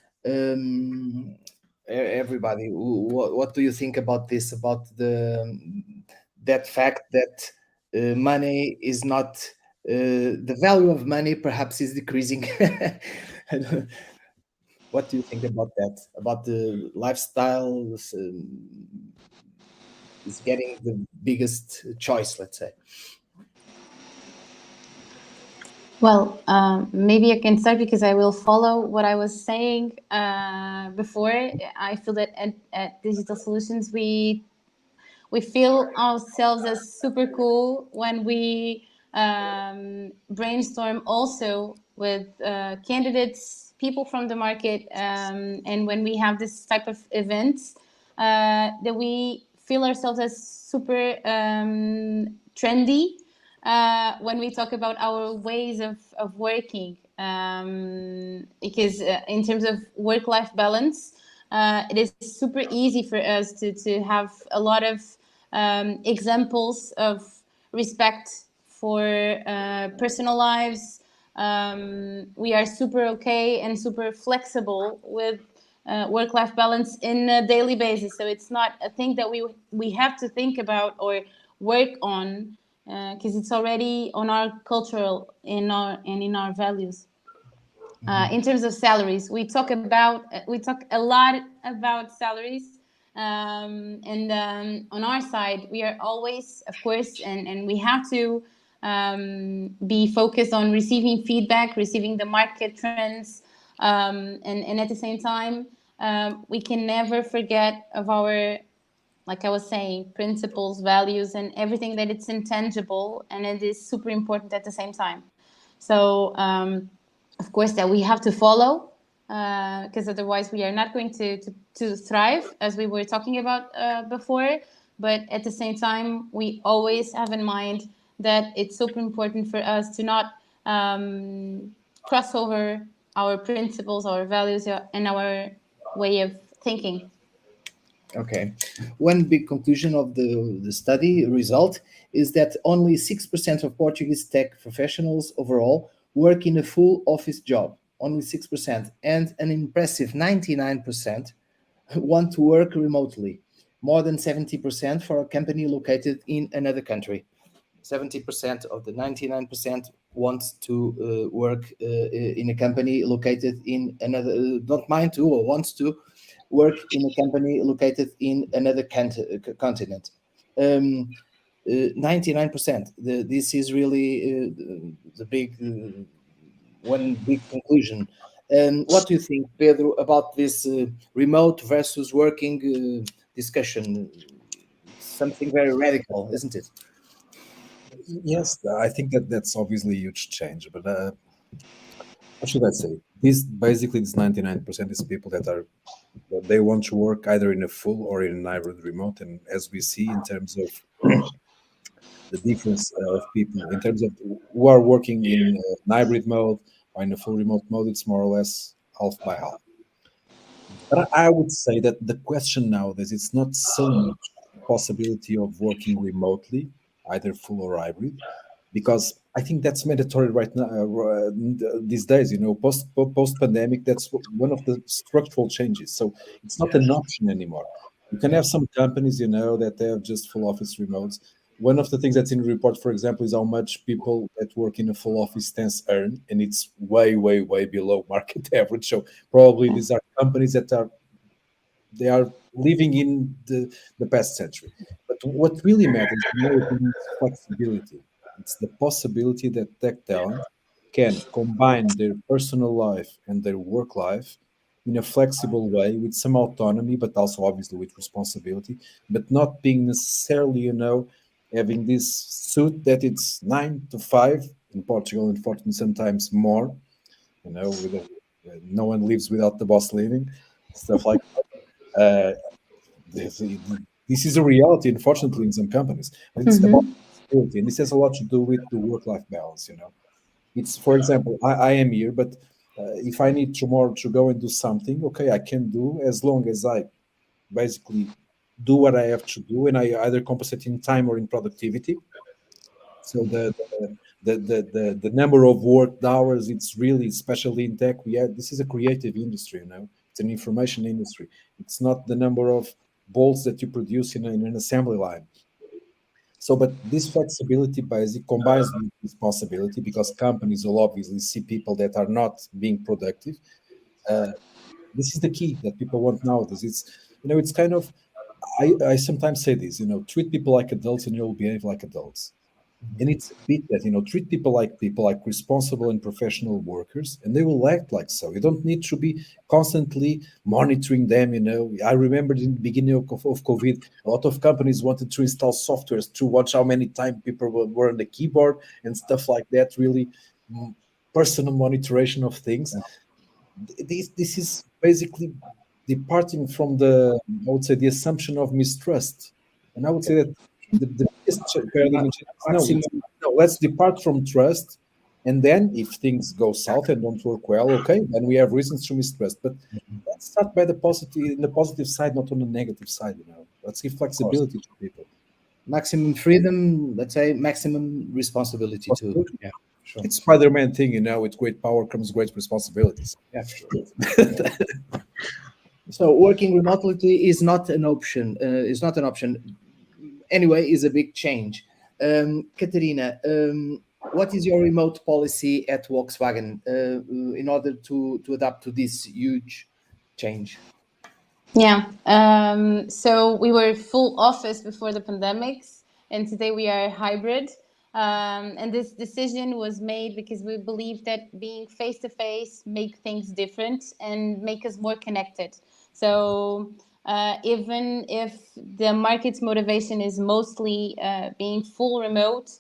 everybody, what do you think about this? About that fact that money is not the value of money perhaps is decreasing. I don't- what do you think about that? About the lifestyle is getting the biggest choice, let's say. Well, maybe I can start because I will follow what I was saying before. I feel that at Digital Solutions, we feel ourselves as super cool when we brainstorm also with candidates, people from the market, and when we have this type of events, that we feel ourselves as super trendy when we talk about our ways of working. Because in terms of work-life balance, it is super easy for us to have a lot of examples of respect for personal lives. We are super okay and super flexible with work-life balance in a daily basis. So it's not a thing that we have to think about or work on because it's already on our cultural in our values. In terms of salaries, we talk a lot about salaries, and on our side, we are always, of course, and we have to be focused on receiving feedback, receiving the market trends, and at the same time, we can never forget of our, like I was saying, principles, values, and everything that it's intangible and it is super important at the same time. So, of course, that we have to follow because otherwise we are not going to thrive, as we were talking about before. But at the same time, we always have in mind that it's super important for us to not cross over our principles, our values, and our way of thinking. Okay. One big conclusion of the study result is that only 6% of Portuguese tech professionals overall work in a full office job. Only 6%. And an impressive 99% want to work remotely. More than 70% for a company located in another country. 70% of the 99% wants to work in a company located in another, don't mind to, or wants to work in a company located in another continent. 99%. This is really the big one big conclusion. What do you think, Pedro, about this remote versus working discussion? It's something very radical, isn't it? Yes, I think that that's obviously a huge change. But what should I say? This 99% is people that they want to work either in a full or in a hybrid remote. And as we see in terms of the difference of people, in terms of who are working in an hybrid mode or in a full remote mode, it's more or less half by half. But I would say that the question nowadays it's not so much possibility of working remotely, either full or hybrid, because I think that's mandatory right now these days. You know, post pandemic, that's one of the structural changes. So it's not an option anymore. You can have some companies, you know, that they have just full office remotes. One of the things that's in the report, for example, is how much people that work in a full office tends earn, and it's way, way, way below market average. So probably these are companies that are they are living in the past century. But what really matters, in my opinion, is flexibility. It's the possibility that tech talent can combine their personal life and their work life in a flexible way with some autonomy, but also obviously with responsibility, but not being necessarily, you know, having this suit that it's 9 to 5 in Portugal, unfortunately, sometimes more, you know, no one lives without the boss leaving, stuff like uh, this is a reality, unfortunately, in some companies. But it's about flexibility, and this has a lot to do with the work-life balance. You know, it's for example, I am here, but if I need tomorrow to go and do something, okay, I can do as long as I basically do what I have to do, and I either compensate in time or in productivity. So the number of worked hours, it's really, especially in tech, we have this is a creative industry, you know. It's an information industry. It's not the number of bolts that you produce in an assembly line. So, but this flexibility basically combines with responsibility because companies will obviously see people that are not being productive. Uh, this is the key that people want nowadays. It's kind of, I sometimes say this, treat people like adults and you'll behave like adults. And it's a bit that, treat people like responsible and professional workers, and they will act like so. You don't need to be constantly monitoring them. I remember in the beginning of COVID, a lot of companies wanted to install softwares to watch how many time people were on the keyboard and stuff like that, really personal monitoration of things. This is basically departing from I would say, the assumption of mistrust. And I would say that the biggest paradigm change is Maximum. no, let's depart from trust. And then if things go south and don't work well, okay, then we have reasons to mistrust. But let's start by the positive, in the positive side, not on the negative side. Let's give flexibility to people. Maximum freedom, let's say maximum responsibility too. Absolutely. Yeah, sure. It's Spider-Man thing, with great power comes great responsibilities. Yeah, sure. So working remotely is not an option. Is not an option. Anyway, is a big change. Katerina, what is your remote policy at Volkswagen in order to adapt to this huge change? Yeah. So we were full office before the pandemics, and today we are hybrid. And this decision was made because we believe that being face to face make things different and make us more connected. So even if the market's motivation is mostly being full remote,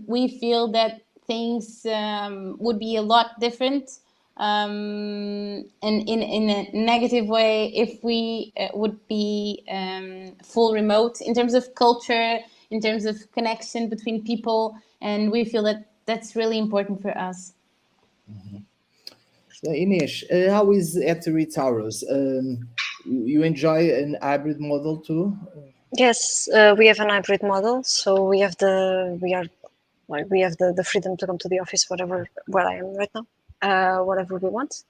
we feel that things would be a lot different and in a negative way if we would be full remote in terms of culture, in terms of connection between people, and we feel that that's really important for us. So Ines, how is at Ritz Auros? You enjoy an hybrid model too? Yes, we have an hybrid model, so we have the freedom to come to the office where I am right now, whatever we want,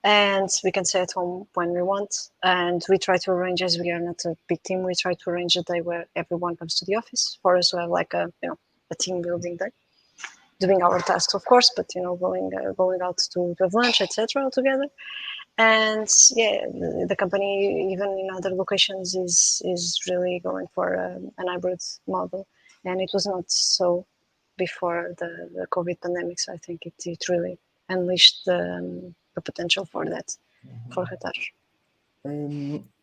and we can stay at home when we want. And we try to arrange, as we are not a big team, we try to arrange a day where everyone comes to the office for us to have like a team building day, doing our tasks, of course, but going out to have lunch, etc. all together. And yeah, the company, even in other locations, is really going for an hybrid model, and it was not so before the COVID pandemic. So I think it really unleashed the potential for that for Qatar.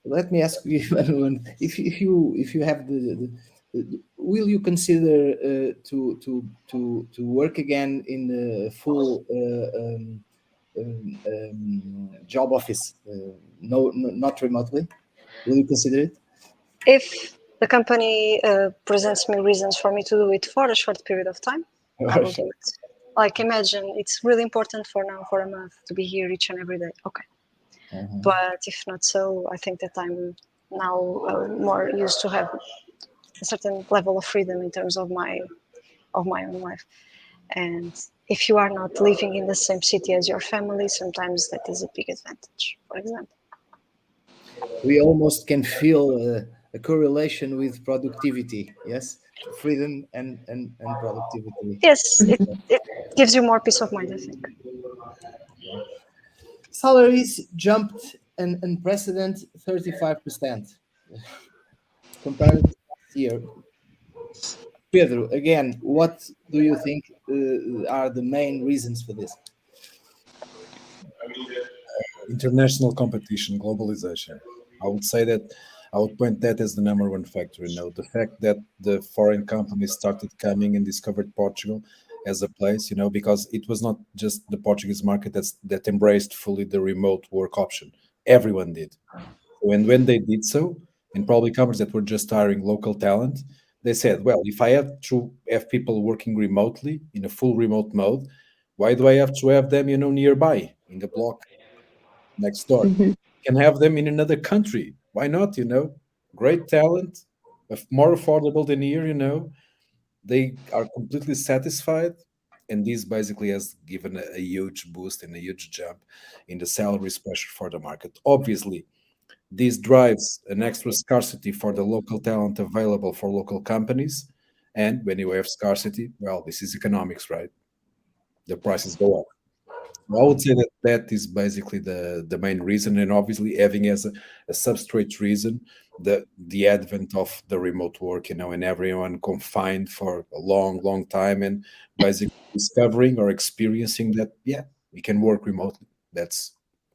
Let me ask you, if you have will you consider to work again in the full job office? No, not remotely. Will you consider it? If the company presents me reasons for me to do it for a short period of time, I will do it. Like imagine it's really important for now for a month to be here each and every day. Okay. But if not so, I think that I'm now more used to have a certain level of freedom in terms of my own life. And if you are not living in the same city as your family, sometimes that is a big advantage, for example. We almost can feel a correlation with productivity. Yes, freedom and productivity. Yes, it gives you more peace of mind, I think. Salaries jumped an unprecedented 35% compared to last year. Pedro, again, what do you think are the main reasons for this? International competition, globalization. I would say that I would point that as the number one factor. The fact that the foreign companies started coming and discovered Portugal as a place, because it was not just the Portuguese market that embraced fully the remote work option. Everyone did. And when they did so, and probably companies that were just hiring local talent, they said, well, if I have to have people working remotely in a full remote mode, why do I have to have them, nearby in the block next door? Can have them in another country. Why not? Great talent, more affordable than here. They are completely satisfied. and this basically has given a huge boost and a huge jump in the salaries pressure for the market. Obviously, this drives an extra scarcity for the local talent available for local companies. And when you have scarcity, well, this is economics, right? The prices go up. I would say that that is basically the main reason, and obviously having as a substrate reason the advent of the remote work, and everyone confined for a long time, and basically discovering or experiencing that we can work remotely. That's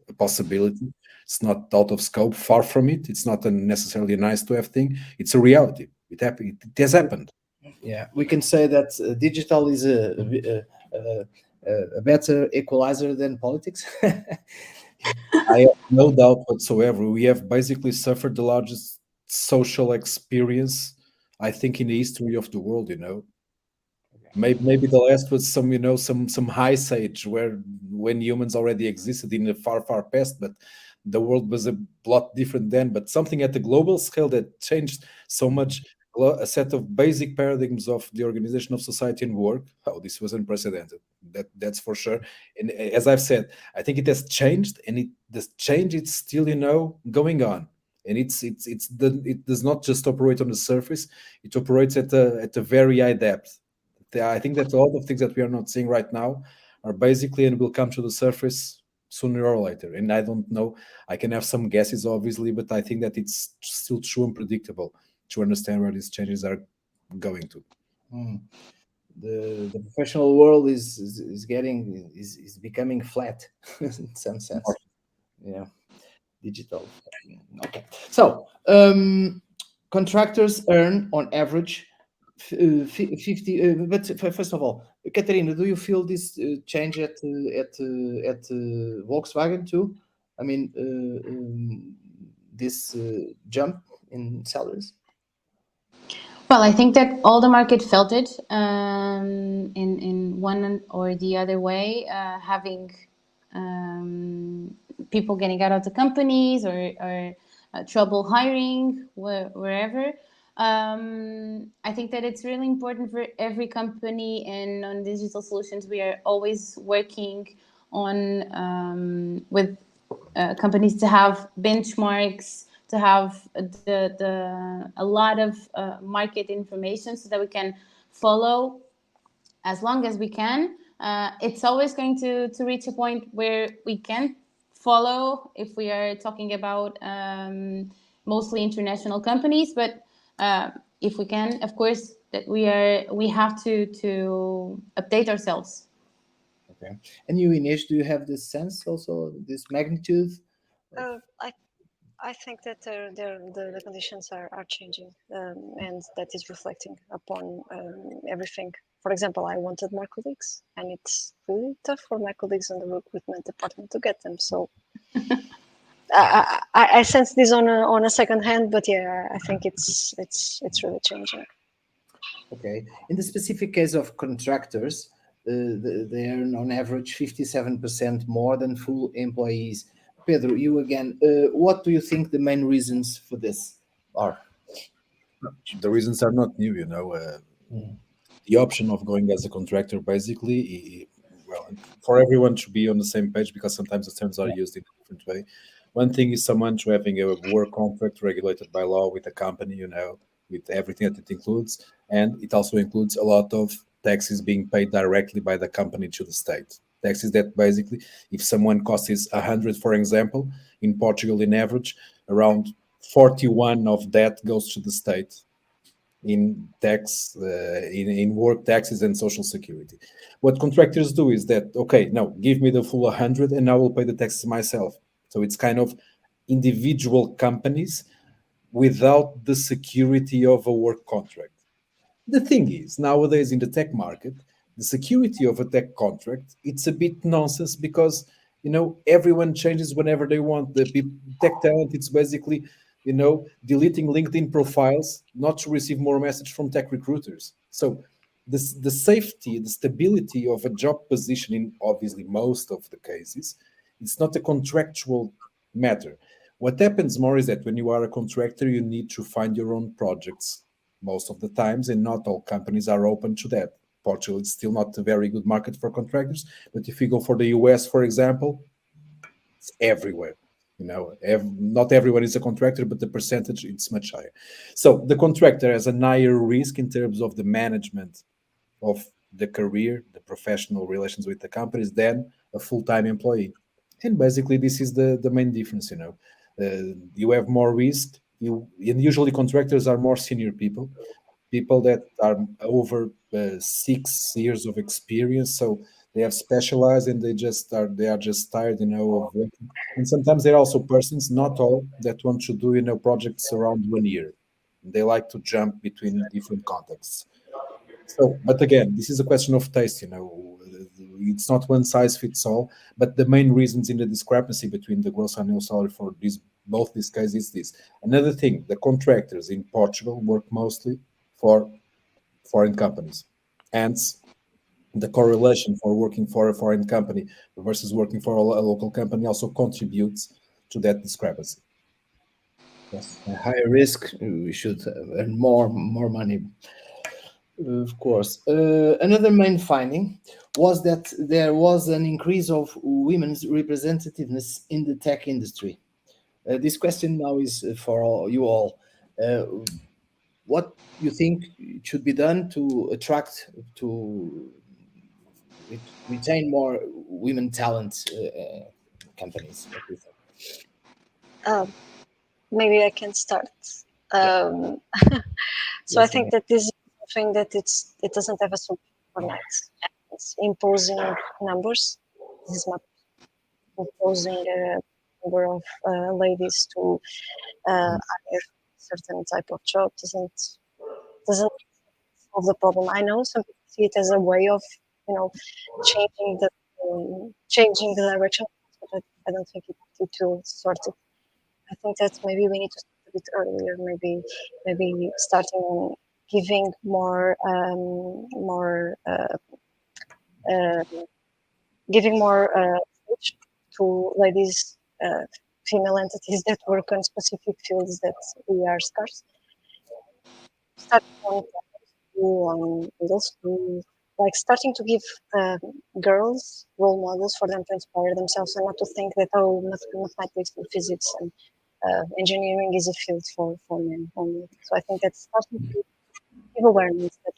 a possibility. It's not out of scope, far from it. It's not a necessarily a nice to have thing. It's a reality. It happened. It has happened. Yeah, we can say that digital is a better equalizer than politics. I have no doubt whatsoever. We have basically suffered the largest social experience, I think, in the history of the world. Maybe the last was some ice age where when humans already existed in the far past, but the world was a lot different then. But something at the global scale that changed so much, a set of basic paradigms of the organization of society and work. Oh, this was unprecedented. That's for sure. And as I've said, I think it has changed, and the change is still going on. And it does not just operate on the surface; it operates at a very high depth. I think that a lot of things that we are not seeing right now are basically and will come to the surface sooner or later. And I don't know. I can have some guesses, obviously, but I think that it's still too unpredictable to understand where these changes are going to. Mm. The professional world is becoming flat in some sense. Yeah, digital. Okay, so contractors earn on average 50. But first of all, Katerina, do you feel this change at Volkswagen too? I mean, this jump in salaries. Well, I think that all the market felt it in one or the other way, having people getting out of the companies or trouble hiring wherever. I think that it's really important for every company, and on digital solutions, we are always working on with companies to have benchmarks, to have a lot of market information so that we can follow as long as we can. It's always going to reach a point where we can follow if we are talking about mostly international companies, but if we can, of course, that we have to update ourselves. Okay. And you, Ines, do you have this sense also, this magnitude? Uh, I I think that the conditions are changing, and that is reflecting upon everything. For example, I wanted more colleagues, and it's really tough for my colleagues in the recruitment department to get them. So I sense this on a second hand, but yeah, I think it's really changing. Okay. In the specific case of contractors, they earn on average 57% more than full employees. Pedro, you again, what do you think the main reasons for this are? The reasons are not new. The option of going as a contractor basically, well, for everyone to be on the same page, because sometimes the terms are used in a different way. One thing is someone to having a work contract regulated by law with a company, with everything that it includes, and it also includes a lot of taxes being paid directly by the company to the state. Taxes that basically, if someone cost is 100, for example, in Portugal, in average, around 41 of that goes to the state in tax, in work taxes and social security. What contractors do is that, okay, now give me the full 100 and I will pay the taxes myself. So it's kind of individual companies without the security of a work contract. The thing is, nowadays in the tech market, the security of a tech contract, it's a bit nonsense because everyone changes whenever they want. The tech talent, it's basically deleting LinkedIn profiles not to receive more message from tech recruiters. So the safety, the stability of a job position in obviously most of the cases, it's not a contractual matter. What happens more is that when you are a contractor, you need to find your own projects most of the times, and not all companies are open to that. Portugal is still not a very good market for contractors. But if you go for the US, for example, it's everywhere. Not everyone is a contractor, but the percentage it's much higher. So the contractor has a higher risk in terms of the management of the career, the professional relations with the companies than a full-time employee. And basically, this is the main difference. You have more risk. And usually contractors are more senior people that are over 6 years of experience, so they have specialized and they are just tired, of working. And sometimes they're also persons, not all, that want to do projects around 1 year. They like to jump between different contexts. So, but again, this is a question of taste. It's not one size fits all. But the main reasons in the discrepancy between the gross annual salary for both these cases is this. Another thing, the contractors in Portugal work mostly for foreign companies. Hence, the correlation for working for a foreign company versus working for a local company also contributes to that discrepancy. Yes, a higher risk. We should earn more money. Of course. Another main finding was that there was an increase of women's representativeness in the tech industry. This question now is for you all. What you think should be done to attract, to retain more women talent companies? What do you think? Maybe I can start. So Yes, I think that this is something that it doesn't have a solution overnight. It's imposing numbers. This is not imposing a number of ladies to hire certain type of job. Doesn't solve the problem. I know some people see it as a way of changing changing the direction, but I don't think it will sort it. I think that maybe we need to start a bit earlier. Maybe starting on giving more stage to ladies, female entities that work on specific fields that we are scarce. Starting on primary school, on middle school, like starting to give girls role models for them to inspire themselves and not to think that mathematics and physics and engineering is a field for men only. So I think that's starting to give awareness that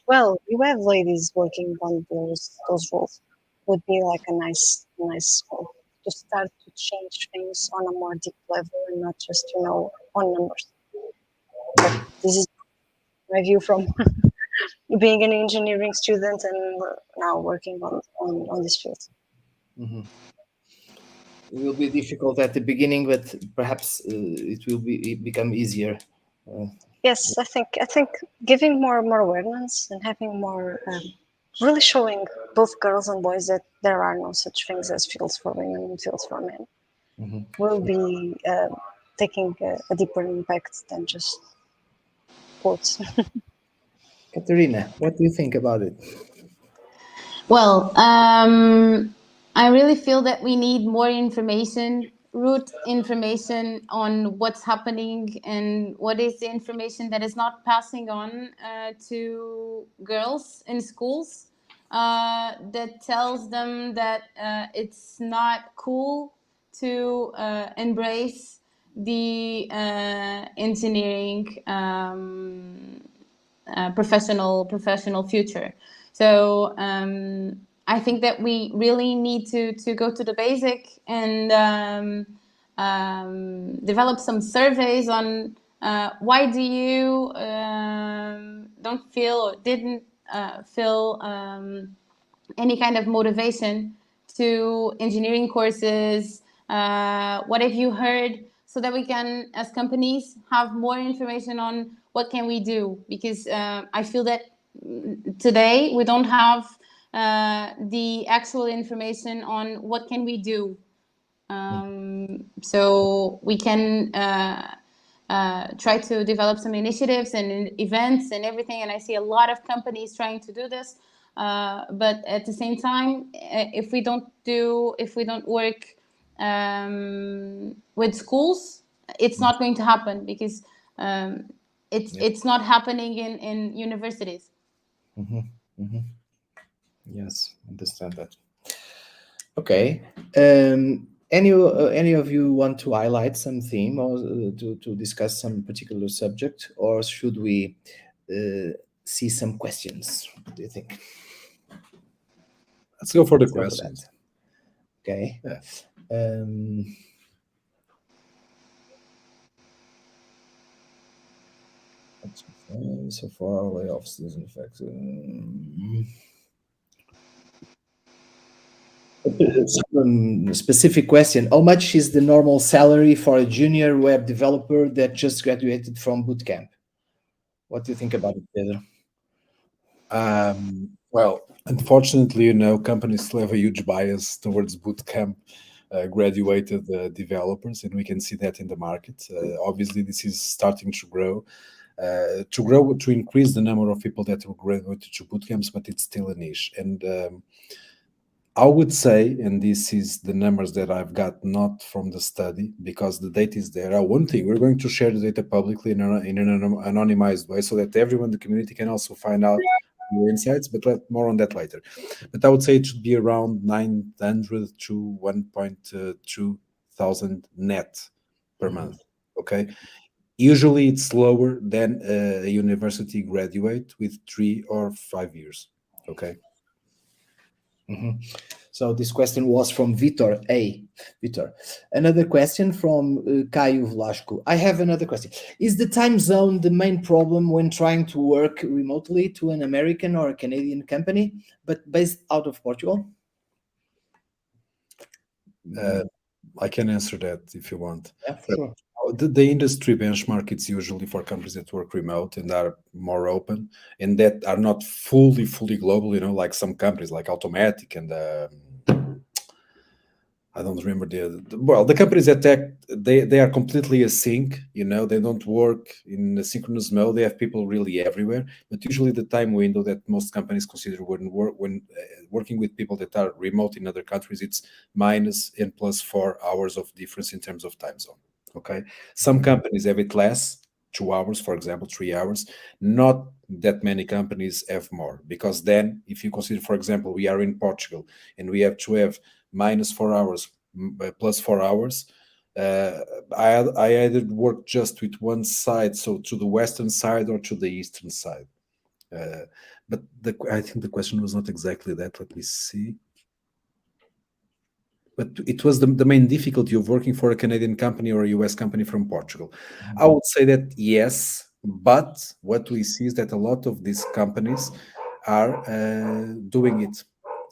you have ladies working on those roles would be like a nice goal to start to change things on a more deep level and not just on numbers. But this is my view from being an engineering student and now working on this field. Mm-hmm. It will be difficult at the beginning, but perhaps it will become easier. Yes, I think giving more awareness and having more really showing both girls and boys that there are no such things as fields for women and fields for men will be taking a deeper impact than just quotes. Katerina, what do you think about it? Well, I really feel that we need more information, root information on what's happening and what is the information that is not passing on to girls in schools that tells them that it's not cool to embrace the engineering professional future. So I think that we really need to go to the basic and develop some surveys on why do you don't feel or didn't feel any kind of motivation to engineering courses. What have you heard, so that we can, as companies, have more information on what can we do, because I feel that today we don't have the actual information on what can we do, so we can try to develop some initiatives and events and everything. And I see a lot of companies trying to do this, but at the same time, if we don't work with schools, it's not going to happen, because it's not happening in universities. Mm-hmm. Mm-hmm. Yes, understand that. Okay. Any of you want to highlight some theme or to discuss some particular subject, or should we see some questions? What do you think? Let's go for the Let's go for questions. that. Okay. Yeah. So far, layoffs doesn't affect. Specific question: how much is the normal salary for a junior web developer that just graduated from bootcamp? What do you think about it, Pedro? Well, unfortunately, companies still have a huge bias towards bootcamp graduated developers, and we can see that in the market. Obviously, this is starting to grow, to increase the number of people that will graduate to bootcamps, but it's still a niche. And I would say, and this is the numbers that I've got not from the study, because the data is there. One thing, we're going to share the data publicly in an anonymized way so that everyone in the community can also find out more insights, but more on that later. But I would say it should be around 900 to 1.2 thousand net per month. Okay. Usually it's lower than a university graduate with 3 or 5 years. Okay. So this question was from Vitor A. Vitor. Another question from Caio Velasco. I have another question. Is the time zone the main problem when trying to work remotely to an American or a Canadian company, but based out of Portugal? I can answer that if you want. Yeah, for sure. The industry benchmark, it's usually for companies that work remote and are more open and that are not fully global, like some companies like Automatic and I don't remember the companies that they are completely async, they don't work in a synchronous mode. They have people really everywhere, but usually the time window that most companies consider when working with people that are remote in other countries, it's minus and plus 4 hours of difference in terms of time zone. Okay, some companies have it less, 2 hours, for example, 3 hours. Not that many companies have more, because then if you consider, for example, we are in Portugal and we have to have minus 4 hours plus 4 hours. I either work just with one side, so to the western side or to the eastern side. But I think the question was not exactly that. Let me see. But it was the main difficulty of working for a Canadian company or a US company from Portugal. I would say that yes, but what we see is that a lot of these companies are doing it,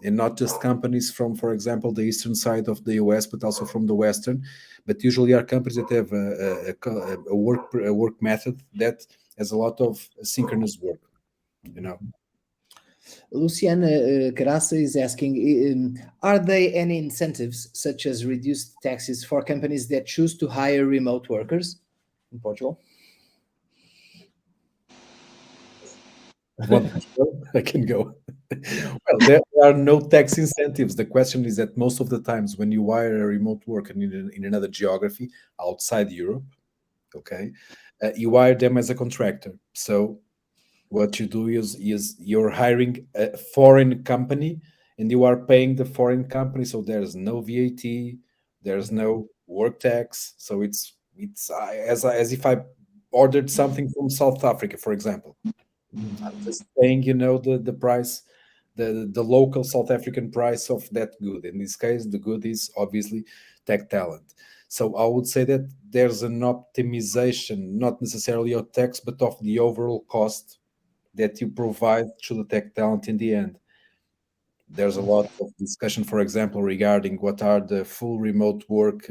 and not just companies from, for example, the eastern side of the US, but also from the western. But usually are companies that have a work method that has a lot of synchronous work. Luciana Caraça is asking, are there any incentives, such as reduced taxes, for companies that choose to hire remote workers in Portugal? I can go. Well, there are no tax incentives. The question is that most of the times when you hire a remote worker in another geography outside Europe, okay, you hire them as a contractor. So what you do is you're hiring a foreign company and you are paying the foreign company. So there's no VAT, there's no work tax. So it's as if I ordered something from South Africa, for example. I'm just paying, the price, the local South African price of that good. In this case, the good is obviously tech talent. So I would say that there's an optimization, not necessarily of tax, but of the overall cost that you provide to the tech talent in the end. There's a lot of discussion, for example, regarding what are the full remote work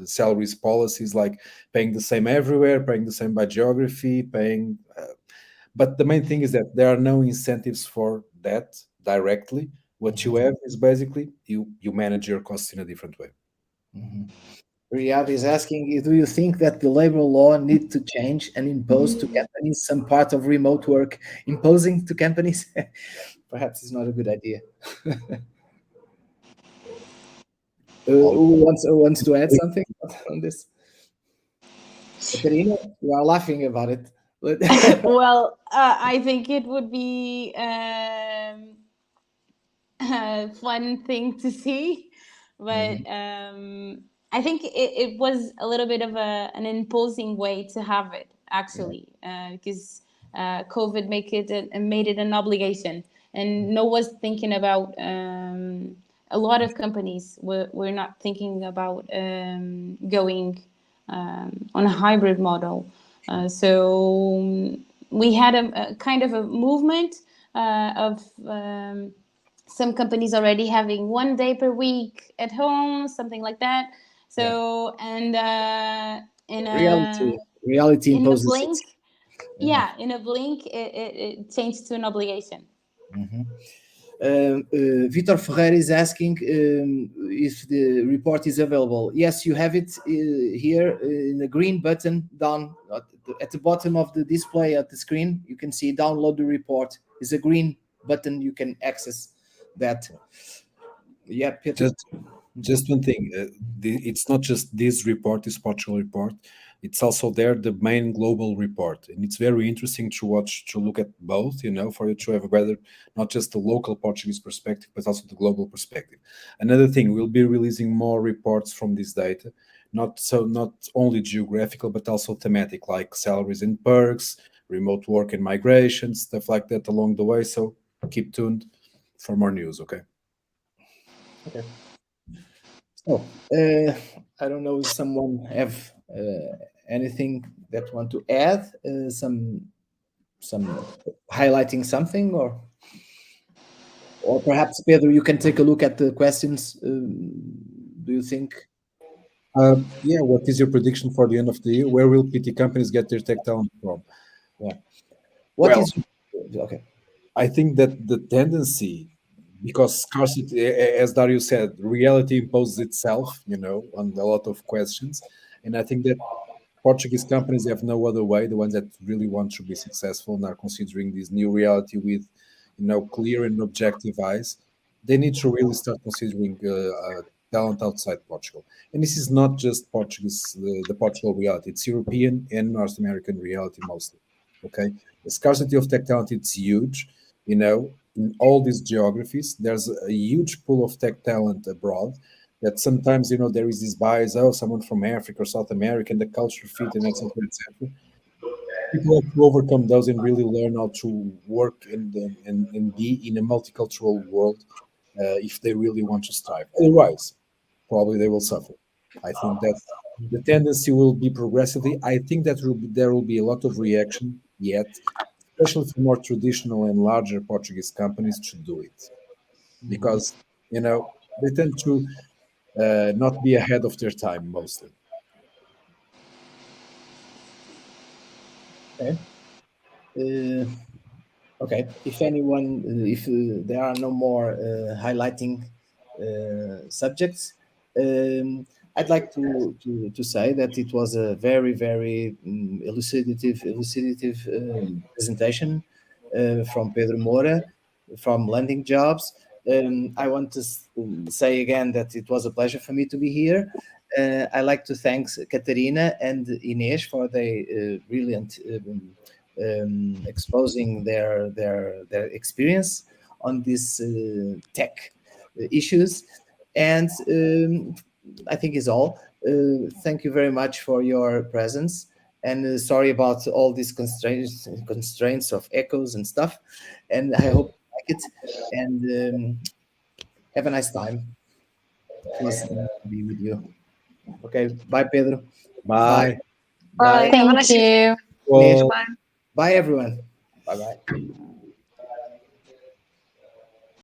salaries policies, like paying the same everywhere, paying the same by geography, paying. But the main thing is that there are no incentives for that directly. What you have is basically you manage your costs in a different way. Riyadh is asking, do you think that the labor law need to change and impose to companies some part of remote work? Imposing to companies perhaps is not a good idea. Who wants to add something on this? Katerina, you are laughing about it. Well, I think it would be fun thing to see. But I think it was a little bit of an imposing way to have it, actually, because COVID made it an obligation, and no one's thinking about. A lot of companies were not thinking about going on a hybrid model. So we had a kind of a movement of some companies already having 1 day per week at home, something like that. So and in a reality in a imposes blink, it. in a blink, it changed to an obligation. Vitor Ferreira is asking if the report is available. Yes, you have it here in a green button down at the bottom of the display at the screen. You can see download the report. It's a green button. You can access that. Yeah, Peter. Just one thing. It's not just this report, this Portugal report. It's also there the main global report, and it's very interesting to watch, to look at both. For you to have a better, not just the local Portuguese perspective, but also the global perspective. Another thing, we'll be releasing more reports from this data, not only geographical, but also thematic, like salaries and perks, remote work and migration, stuff like that along the way. So keep tuned for more news. Okay. Okay. So I don't know if someone have anything that want to add, some highlighting something, or perhaps Pedro, you can take a look at the questions. Do you think? Yeah, what is your prediction for the end of the year? Where will PT companies get their tech talent from? Yeah. Well, Okay? I think that the tendency, because scarcity, as Dario said, reality imposes itself, on a lot of questions. And I think that Portuguese companies have no other way, the ones that really want to be successful and are considering this new reality with, clear and objective eyes. They need to really start considering talent outside Portugal. And this is not just Portuguese, the Portugal reality. It's European and North American reality mostly. Okay, the scarcity of tech talent, it's huge. In all these geographies, there's a huge pool of tech talent abroad. That sometimes there is this bias, oh, someone from Africa or South America, and the culture fit, and etc. etc. People have to overcome those and really learn how to work and be in a multicultural world if they really want to strive. Otherwise, probably they will suffer. I think that the tendency will be progressively. I think that there will be a lot of reaction yet, especially for more traditional and larger Portuguese companies to do it, because they tend to not be ahead of their time mostly. Okay. Okay. If anyone, if there are no more highlighting subjects, I'd like to say that it was a very, very elucidative presentation from Pedro Moura from Landing.Jobs. I want to say again that it was a pleasure for me to be here. I'd like to thank Catarina and Inês for their brilliant exposing their experience on these tech issues. And I think is all. Thank you very much for your presence. And sorry about all these constraints of echoes and stuff. And I hope you like it. And have a nice time. It was nice to be with you. Okay. Bye, Pedro. Bye. Bye. Have a Thank nice you. Well, Bye, everyone. Bye bye.